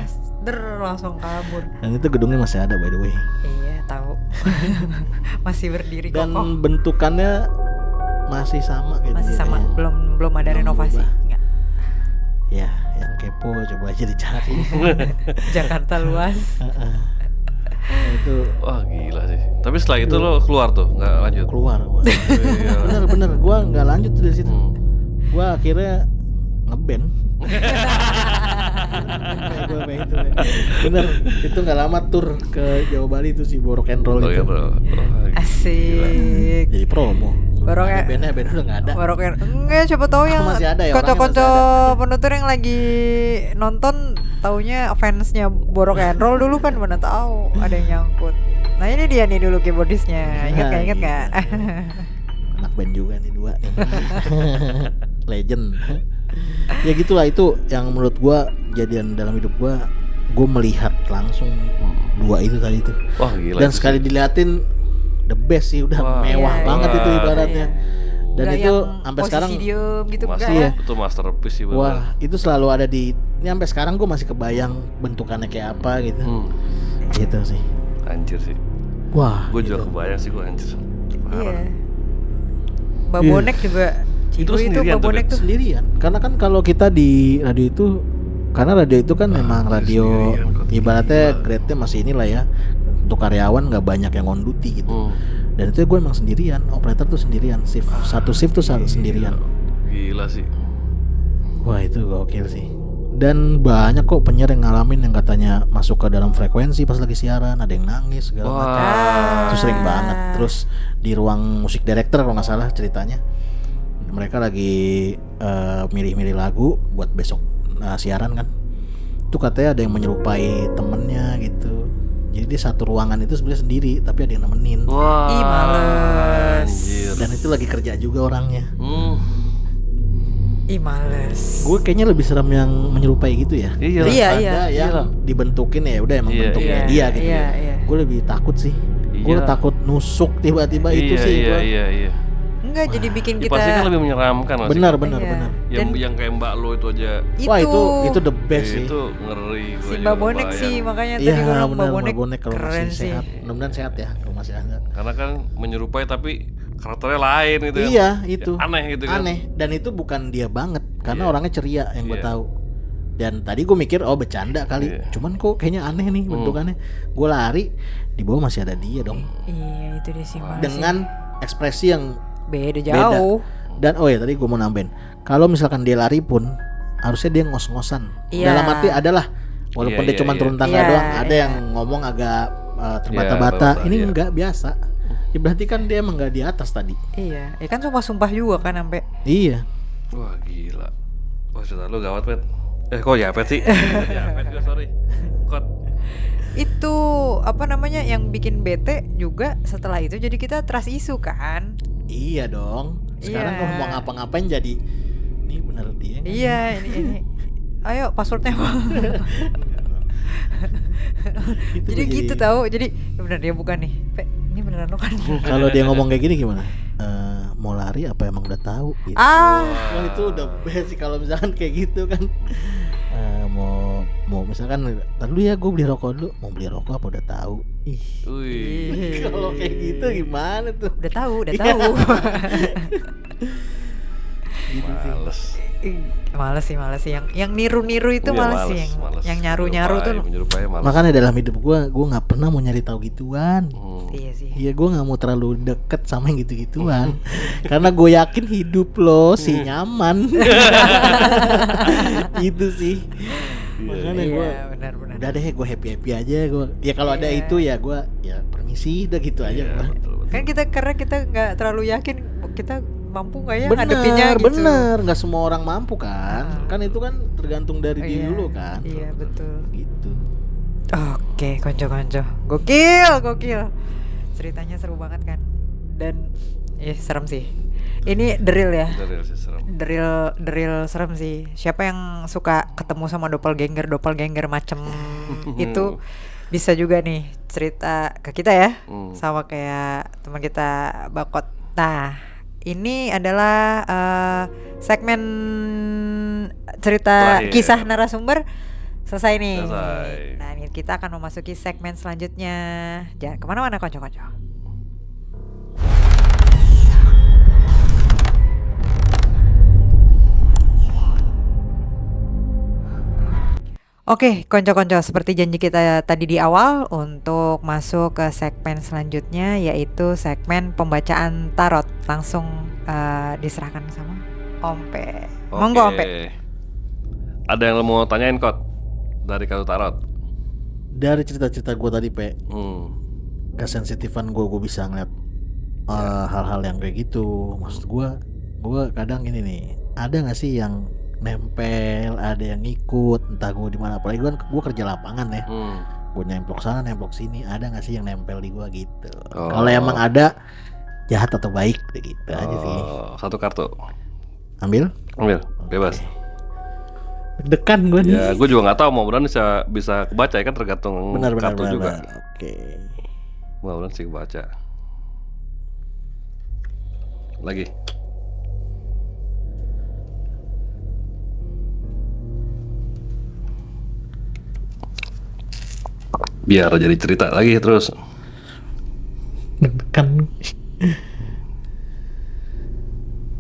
langsung kabur.
Dan itu gedungnya masih ada by the way.
Iya tahu. Masih berdiri
Dan
kokoh.
bentukannya masih sama gitu.
Masih sama, belum ada
Belum
renovasi.
berubah.
Enggak.
Ya, yang kepo coba aja dicari.
Jakarta luas.
Itu
Wah gila sih. Tapi setelah itu lo keluar tuh, nggak lanjut?
keluar gua.
Iya.
Bener, gua nggak lanjut tuh dari situ. Gua akhirnya ngeband. Bener, itu nggak lama tur ke Jawa Bali itu si Borok and Roll itu.
Asik.
Jadi promo.
Borok
Ada
ya.
band udah nggak ada.
Barokan enggak, siapa tahu yang
Masih ada ya, orangnya
kocok-kocok
masih
penutur yang lagi nonton taunya fansnya Borok and Roll dulu kan, mana tahu ada yang nyangkut. Nah ini dia nih dulu keyboardisnya, ingat nggak?
Anak band juga nih dua nih. Legend. Ya gitulah, itu yang menurut gua jadian dalam hidup gua. Gua melihat langsung dua itu tadi tuh.
Wah gila.
Dan
itu
sekali
sih.
diliatin the best sih, udah mewah
Iya,
banget
iya.
itu ibaratnya. Dan
Nggak
itu
yang
sampai
posisi
sekarang
diem gitu
Mas,
enggak ya?
itu masterpiece sih bener.
wah, itu selalu ada di ini, sampai sekarang gua masih kebayang bentukannya kayak apa gitu. Gitu sih.
Anjir sih.
Wah,
Gue
gitu.
juga kebayang sih, gue anjir.
Iya. Babonek juga. Cigo itu
sendirian tuh,
Babonek
Bet?
tuh.
Sendirian. Karena kan kalau kita di radio itu, karena radio itu kan memang radio
sendirian kok,
ibaratnya
gila.
grade-nya masih inilah ya. Untuk karyawan nggak banyak yang on duty gitu. Dan itu gue emang sendirian, operator tuh sendirian, satu shift tuh sendirian.
Gila sih.
Wah itu gokil sih. Dan banyak kok penyiar yang ngalamin yang katanya masuk ke dalam frekuensi pas lagi siaran, ada yang nangis segala macam. Itu sering banget. Terus di ruang musik director kalau nggak salah ceritanya, mereka lagi milih-milih lagu buat besok siaran kan. Itu katanya ada yang menyerupai temennya gitu. Jadi dia satu ruangan itu sebenarnya sendiri, tapi ada yang nemenin.
Wah.
Ih, males.
Anjir.
Dan itu lagi kerja juga orangnya.
Ih males.
Gue kayaknya lebih serem yang menyerupai gitu ya.
Iya.
Iya,
Ada yang dibentukin ya udah emang
Iya,
bentuknya
iya,
dia gitu
iya,
ya.
iya.
Gue lebih takut sih. Gue
Iya.
takut nusuk tiba-tiba itu
Iya,
sih.
iya,
Gua.
iya.
Enggak, jadi bikin
Ya,
kita
pasti kan lebih menyeramkan nggak sih?
Benar.
Iya.
Yang kayak Mbak lo itu aja.
Wah itu the best sih.
Itu ngeri.
si
Gua juga
Babonek
kebayang.
sih, makanya
Iya
tadi gue bilang
benar,
Babonek
Babonek kalau
keren
masih
sih.
sehat. Mudah-mudahan sehat ya kalau masih ada.
Karena kan menyerupai tapi karakternya lain gitu kan.
Iya
Ya,
itu.
aneh gitu kan.
Aneh, dan itu bukan dia banget karena
Iya.
orangnya ceria yang gue
Iya.
tahu. Dan tadi gue mikir oh bercanda kali.
Iya.
Cuman kok kayaknya aneh nih bentukannya. Gue lari, di bawah masih ada dia dong.
Iya itu dia sih males
Dengan ekspresi yang
sih. Beda jauh.
Dan oh ya tadi gue mau nambahin, kalau misalkan dia lari pun harusnya dia ngos-ngosan.
Iya.
Dalam arti adalah walaupun
Iya,
dia cuma
iya,
turun
iya.
tangga
Iya,
doang, ada
iya.
yang ngomong agak terbata-bata.
terbata-bata,
Ini
iya.
enggak biasa. Ya berarti kan dia emang enggak di atas tadi.
Iya, ya kan sumpah-sumpah juga kan sampai.
Iya.
Wah gila. Wah cerita lu gawat Pet. Kok ya Pet sih? Ya Pet juga sorry. Kot.
Itu apa namanya yang bikin bete juga setelah itu, jadi kita trust issue kan.
Iya dong. Sekarang
Iya.
kalau mau ngapa-ngapain jadi ini bener dia. nggak?
Iya ini. Ayo passwordnya
Itu
jadi
begini.
gitu tahu. Jadi bener dia bukan nih. Ini beneran lo kan.
Kalau dia ngomong kayak gini gimana? Mau lari apa emang udah tahu? Gitu.
Ah,
Wah itu udah best sih kalau misalkan kayak gitu kan. Mau misalkan ntar dulu ya gue beli rokok dulu. Mau beli rokok apa udah tahu? Ih.
Wih.
Kalau kayak gitu gimana tuh?
udah tahu.
Males.
Males sih yang niru-niru itu
Iya,
males sih yang nyaru-nyaru tuh.
Menyerupai males.
Makanya dalam hidup gue nggak pernah mau nyari tahu gituan.
Iya sih.
Iya gue nggak mau terlalu deket sama yang gitu-gituan. Karena gue yakin hidup lo sih nyaman. Itu sih. Makanya
Iya,
gue
benar-benar.
udah deh, gue happy aja gue. Ya kalau ada
Iya.
itu ya gue ya permisi udah gitu aja
Iya,
gua.
betul.
Kan karena kita nggak terlalu yakin kita mampu nggak ya ngadepinnya gitu.
Bener, nggak semua orang mampu kan. Kan itu kan tergantung dari diri
Iya,
dulu kan.
Iya, betul.
Gitu.
Oke, konco-konco. Gokil. Ceritanya seru banget kan. Dan serem sih. Ini drill ya.
Dari sih serem.
Drill serem sih. Siapa yang suka ketemu sama doppelganger macem itu bisa juga nih cerita ke kita ya. Sama kayak teman kita Bakot. Nah, ini adalah segmen cerita
Terakhir.
kisah narasumber selesai nih.
Selesai.
Nah, ini kita akan memasuki segmen selanjutnya. Jangan kemana-mana konco-konco. Oke, konco-konco, seperti janji kita tadi di awal untuk masuk ke segmen selanjutnya, yaitu segmen pembacaan tarot. Langsung diserahkan sama Ompe. Monggo Ompe.
Ada yang lo mau tanyain Kot dari kartu tarot?
Dari cerita-cerita gue tadi Pe,
Hmm.
kesensitifan gue bisa ngeliat hal-hal yang kayak gitu. Maksud gue kadang ini nih, ada nggak sih yang nempel, ada yang ngikut, entah gue di mana. Apalagi gue kerja lapangan ya, gue nyemplok sana nyemplok sini, ada nggak sih yang nempel di gue gitu. Kalau emang ada, jahat atau baik gitu aja sih.
Satu kartu.
Ambil
Bebas.
deg-degan gue nih.
Ya, gue juga nggak tahu, mudah-mudahan bisa kebaca ya kan, tergantung
benar
kartu juga.
Oke.
Mudah-mudahan sih kebaca. Lagi. Biar jadi cerita lagi terus.
Deg-degan.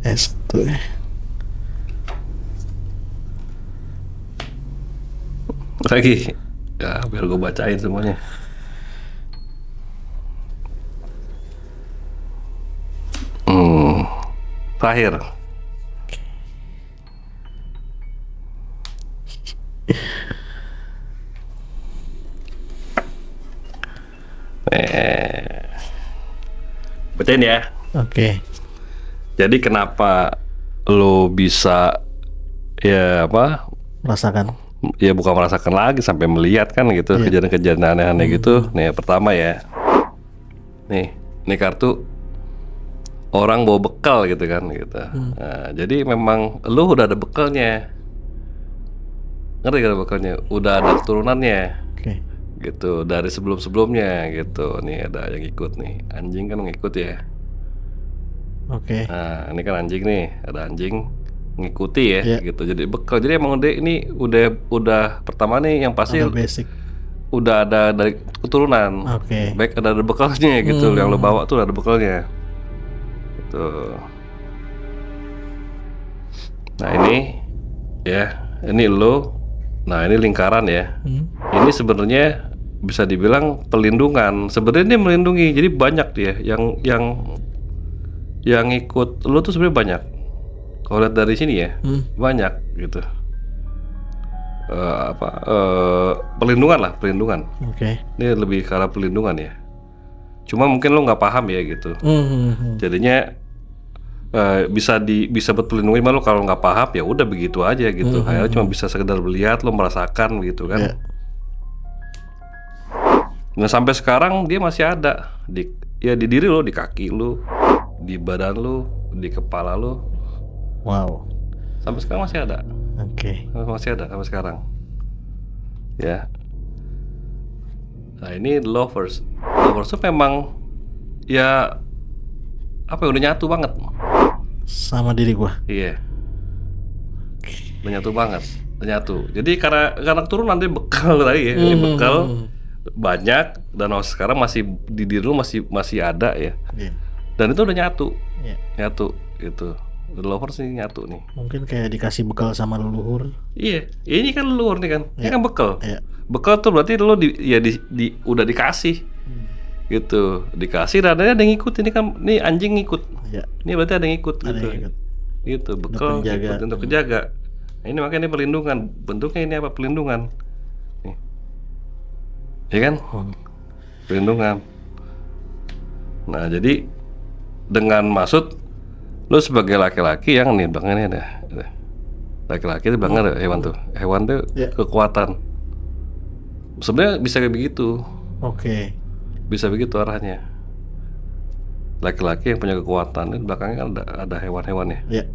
Satu.
Lagi. Ya, biar gue bacain semuanya. Terakhir. Bacain ya.
Oke.
Jadi kenapa lo bisa
Rasakan.
ya bukan merasakan lagi sampai melihat kan gitu,
Iya.
kejadian-kejadian aneh-aneh gitu. Nih pertama ya. Nih kartu orang bawa bekal gitu kan gitu. Nah, jadi memang lu udah ada bekalnya. Ngerti gak bekalnya? Udah ada keturunannya
Oke.
gitu dari sebelum-sebelumnya gitu. Nih ada yang ikut nih. Anjing kan ngikut ya.
Oke.
Nah, ini kan anjing nih, ada anjing ngikuti ya
Iya.
gitu. Jadi bekal. Jadi emang ini udah pertama nih yang pasti
Ada basic.
udah ada dari keturunan.
Oke.
Baik ada bekalnya gitu. Yang lo bawa tuh ada bekalnya. Gitu. Nah, ini ya, ini lo. Nah, ini lingkaran ya. Ini sebenarnya bisa dibilang pelindungan. Sebenarnya dia melindungi. Jadi banyak dia yang ikut lo tuh sebenarnya banyak. Kalau lihat dari sini ya, banyak gitu. Pelindungan.
Oke.
Ini lebih ke arah pelindungan ya. Cuma mungkin lo nggak paham ya gitu. Jadinya bisa buat pelindungan, cuma lo kalau nggak paham ya udah begitu aja gitu. Akhirnya cuma bisa sekedar melihat, lo merasakan gitu kan.
Iya.
Nah sampai sekarang dia masih ada di diri lo, di kaki lo, di badan lo, di kepala lo.
Wow.
Sampai sekarang masih ada.
Oke.
Masih ada sampai sekarang. Ya. Nah ini lovers. Lovers itu memang ya apa ya, udah nyatu banget.
Sama diri gua.
Iya. Udah nyatu banget. Udah nyatu. Jadi karena keturunan dia bekal tadi ya. Ini bekal banyak dan sekarang masih di diri lu masih ada ya.
Iya.
Dan itu udah nyatu.
Iya.
Nyatu gitu. Lovers ini nyatu nih.
Mungkin kayak dikasih bekal sama leluhur.
Iya, ini kan leluhur nih kan. Ini kan bekal.
Iya.
Bekal tuh berarti lu udah dikasih. Gitu. Dikasih dan ada yang ngikut, ini kan nih anjing ngikut.
Iya.
Ini berarti ada yang ngikut
Ada
gitu.
yang ikut.
Gitu, bekal
penjaga.
ngikut untuk penjaga. Nah, ini makanya ini perlindungan. Bentuknya ini apa? Perlindungan. Nih. Ya kan? Perlindungan. Nah, jadi dengan maksud lu sebagai laki-laki yang nih belakangnya ada. Laki-laki itu belakangnya ada hewan tuh. Hewan tuh kekuatan. Sebenarnya bisa kayak begitu.
Oke.
Bisa begitu arahnya. Laki-laki yang punya kekuatan, itu belakangnya kan ada hewan-hewannya.
Iya.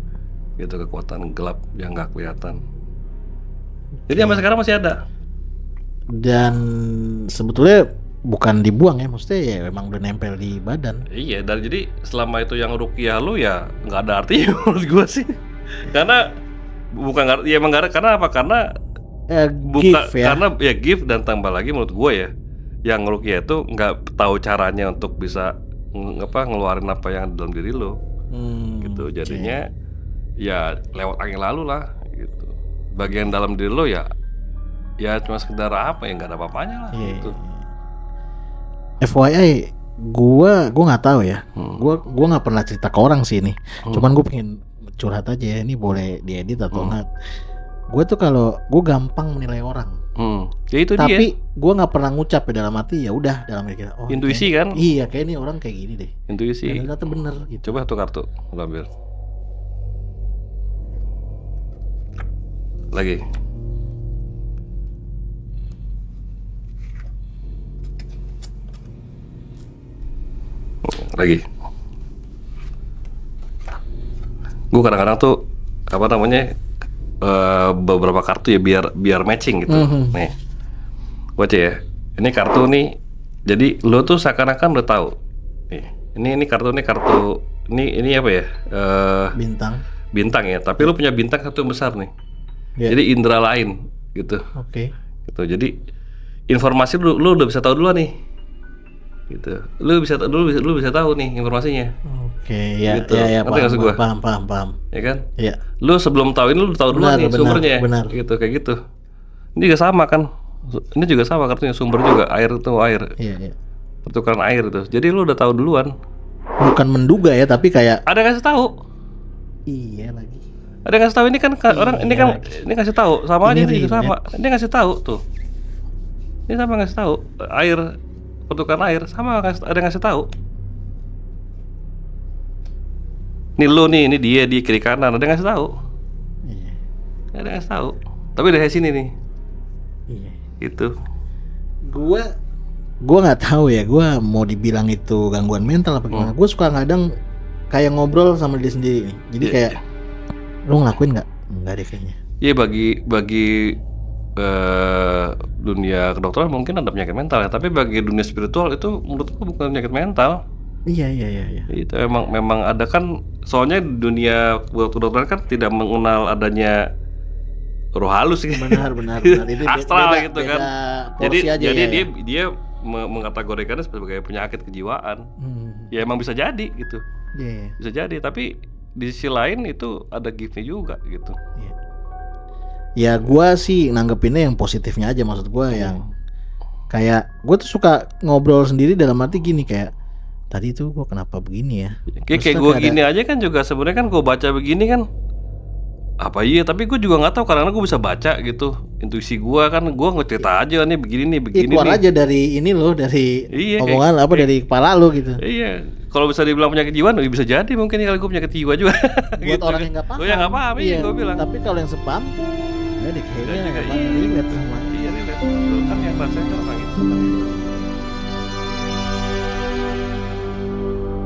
Gitu, kekuatan gelap yang nggak kelihatan. Jadi sampai sekarang masih ada.
Dan sebetulnya bukan dibuang ya, maksudnya ya memang udah nempel di badan.
Iya, dan jadi selama itu yang ruqyah lu ya nggak ada artinya menurut gua sih. Karena bukan ya emang nggak ada, karena apa? Karena
Gift ya.
karena ya gift, dan tambah lagi menurut gua ya, yang ruqyah itu nggak tahu caranya untuk bisa ngeluarin apa yang ada dalam diri lo. Gitu. Jadinya ya lewat angin lalu lah gitu. Bagian dalam diri lo ya cuma sekedar apa ya, nggak ada apa-apanya lah gitu.
FYI, gua nggak tahu ya. Gua nggak pernah cerita ke orang sih ini. Cuman gue pengen curhat aja ya. Ini boleh diedit atau enggak? Gue tuh kalau gue gampang menilai orang.
Ya itu
Tapi
dia.
gue nggak pernah ngucap ya dalam hati, ya udah dalam mikir. Oh,
Intuisi kan?
Iya, kayak ini orang kayak gini deh.
Intuisi.
Dan ternyata bener gitu.
Coba tuh kartu lo ambil. Lagi. Lagi. Gue kadang-kadang tuh apa namanya beberapa kartu ya biar matching gitu. Nih, gue cek ya. Ini kartu nih. Jadi lo tuh seakan-akan udah tahu. Nih, ini kartu ini apa ya? Bintang ya. Tapi lo punya bintang satu yang besar nih. Jadi indera lain gitu.
Oke.
Gitu. Jadi informasi lu udah bisa tahu duluan nih. Gitu. Lu bisa tahu nih informasinya.
Oke, ya,
gitu.
ya,
Paham. Ya kan?
Iya.
Lu sebelum tahu ini lu udah tahu duluan nih sumbernya.
Benar.
Gitu, kayak gitu. Ini juga sama kan? Ini juga sama kartunya, sumber juga air.
Iya.
Pertukaran air itu. Jadi lu udah tahu duluan.
Bukan menduga ya, tapi kayak
Ada yang kasih tahu.
iya lagi.
Ada yang kasih tahu, ini kan orang ini kan ini kasih tahu sama aja ini juga sama. Ini kasih tahu tuh. Ini sama ngasih tahu air, pertukaran air sama ada yang ngasih tahu. Nih lu nih, ini dia di kiri kanan ada yang ngasih tahu.
Iya.
Ada yang ngasih tahu. Tapi dari sini nih.
Iya.
Gitu.
Gua nggak tahu ya, gua mau dibilang itu gangguan mental apa gimana. Gue suka kadang kayak ngobrol sama diri sendiri nih. Jadi kayak lu ngelakuin nggak? Enggak deh kayaknya.
Iya, bagi dunia kedokteran mungkin ada penyakit mental ya, tapi bagi dunia spiritual itu menurutku bukan penyakit mental.
Iya.
Itu memang ada kan, soalnya dunia kedokteran kan tidak mengenal adanya roh halus gitu.
Benar. Itu
astral
beda,
gitu
beda
kan.
porsi aja
Jadi
ya.
dia mengkategorikannya sebagai penyakit kejiwaan. Ya emang bisa jadi gitu.
Iya.
Bisa jadi, tapi di sisi lain itu ada giftnya juga gitu.
Iya. Ya gue sih nanggepinnya yang positifnya aja, maksud gue yang kayak gue tuh suka ngobrol sendiri dalam arti gini, kayak tadi tuh gue kenapa begini ya.
Kayak gue gini aja kan juga sebenarnya kan gue baca begini kan apa iya, tapi gue juga nggak tahu karena gue bisa baca gitu, intuisi gue kan, gue ngecerita aja nih begini
keluar aja dari ini loh, dari omongan dari kepala lo gitu.
Iya, kalau bisa dibilang penyakit jiwa, bisa jadi mungkin kalau gue penyakit jiwa juga.
Buat
gitu
orang
kan.
yang nggak paham.
Gue yang nggak paham, iya gue bilang.
Tapi kalau yang sepaham, ya deh kayaknya relate sama.
Iya relate, kan yang rasanya orang itu.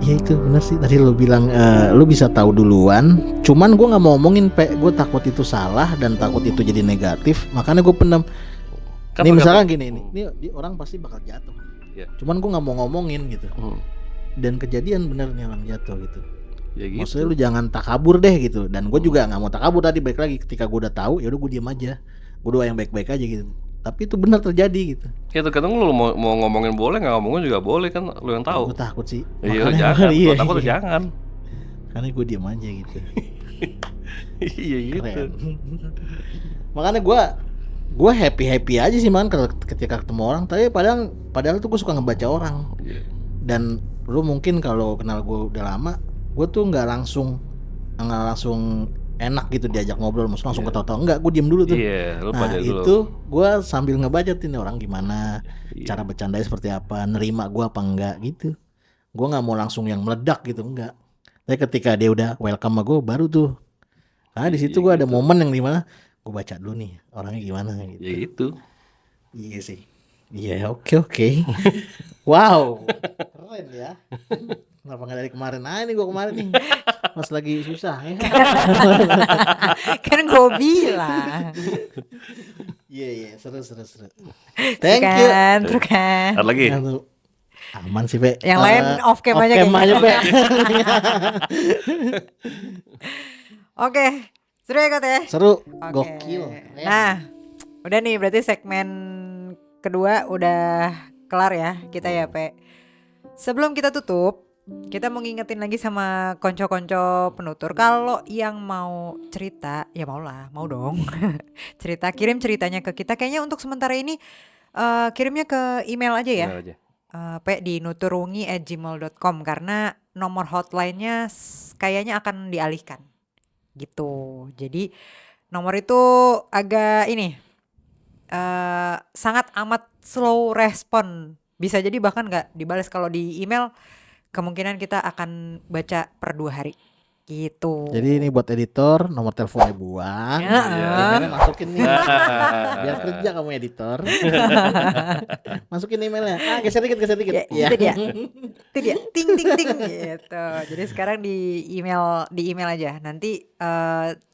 Ya itu benar sih, tadi lo bilang lo bisa tahu duluan. Cuman gue nggak mau ngomongin, gue takut itu salah dan takut itu jadi negatif. Makanya gue pendam. Kan ini misalkan gini, ini orang pasti bakal jatuh.
Ya.
Cuman gue nggak mau ngomongin gitu. Dan kejadian bener nih orang jatuh gitu.
Ya gitu.
Maksudnya lu jangan takabur deh gitu. Dan gue juga nggak mau takabur, tadi balik lagi ketika gue udah tahu, ya udah gue diem aja. Gue doa yang baik-baik aja gitu. Tapi itu benar terjadi gitu.
Ya tergantung lu mau ngomongin boleh, nggak ngomongin juga boleh kan, lu yang tahu.
Gue takut sih.
Iya jangan. Kalau takut jangan.
Karena gue diem aja gitu.
Iya gitu.
Makanya gue happy aja sih man ketika ketemu orang. Tapi padahal tuh gue suka ngebaca orang. Dan lu mungkin kalau kenal gue udah lama, gue tuh nggak langsung enak gitu diajak ngobrol, langsung ketawa-tawa. Enggak, gue diem dulu tuh.
Iya, lu
Nah
pada dulu.
itu gue sambil ngebaca ini orang gimana,
Iya.
cara bercandanya seperti apa, nerima gue apa enggak gitu. Gue nggak mau langsung yang meledak gitu, enggak. Tapi ketika dia udah welcome sama gue baru tuh. Karena di situ gue ada momen yang dimana gue baca dulu nih orangnya gimana gitu.
Ya itu.
Iya sih. Iya, oke. Wow, keren ya. Kenapa nggak dari kemarin? Ini gue kemarin nih, pas lagi susah ya.
Kan gue bilang.
Iya, seru. Thank you.
Seru kan.
Ada lagi?
Aduh, aman sih, Pe.
Yang lain off cam aja kayaknya.
Pe.
Oke, seru ya Kot ya.
Seru,
Oke.
gokil. Keren.
Nah, udah nih berarti segmen kedua udah kelar ya kita ya Pe. Sebelum kita tutup, kita mau ngingetin lagi sama konco-konco penutur, kalau yang mau cerita ya mau dong. Kirim ceritanya ke kita. Kayaknya untuk sementara ini kirimnya ke email aja ya.
Email aja.
Di nuturungi@gmail.com karena nomor hotline-nya kayaknya akan dialihkan gitu. Jadi nomor itu agak ini sangat amat slow respon. Bisa jadi bahkan nggak dibalas. Kalau di email kemungkinan kita akan baca per 2 hari gitu.
Jadi ini buat editor, nomor teleponnya buang.
Ya.
Emailnya masukin nih. Biar kerja kamu editor. Masukin emailnya. Geser dikit.
Ya,
Ya.
itu dia ting gitu. Jadi sekarang di email aja. Nanti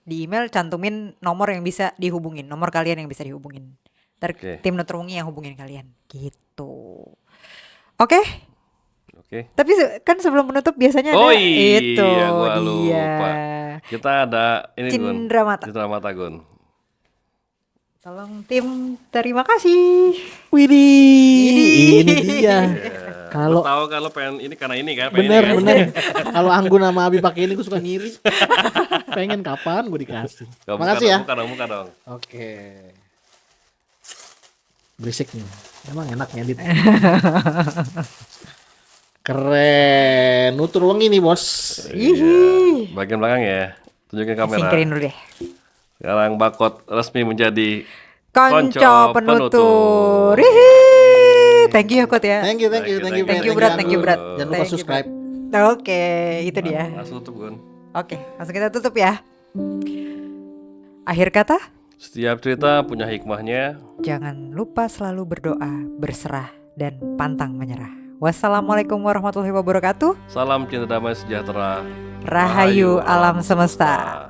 di email cantumin nomor yang bisa dihubungin, nomor kalian yang bisa dihubungin.
Oke.
Tim Nuturungi yang hubungin kalian gitu. Oke. Tapi kan sebelum menutup biasanya ada itu
gua
dia.
lupa. Kita ada ini Gun.
Cindra Mata.
Cindra Mata Gun.
Tolong tim, terima kasih.
Widih, ini dia.
Kalau
Kalau
tahu kalau pengen ini karena ini kan pengen ini kan.
bener. Kalau Anggun sama Abi pakai ini gue suka ngiri. Pengen kapan gue dikasih. Makasih ya.
Buka dong.
Oke. Berisik nih. Emang enak ngedit. Keren. Nuturungi nih, Bos.
Ih,
Bagian belakang ya. Tunjukin kamera.
singkirin dulu deh.
Sekarang Bakot resmi menjadi
Konco penutur. Hihi. Thank you ya Kot ya.
Thank you,
Thank you,
Berat.
Jangan lupa
Thank you,
subscribe.
Oke, itu dia.
Langsung tutup Gun.
Oke, langsung kita tutup ya. Akhir kata,
Setiap cerita punya hikmahnya.
jangan lupa selalu berdoa, berserah, dan pantang menyerah. Wassalamualaikum warahmatullahi wabarakatuh.
Salam cinta damai sejahtera.
Rahayu alam semesta.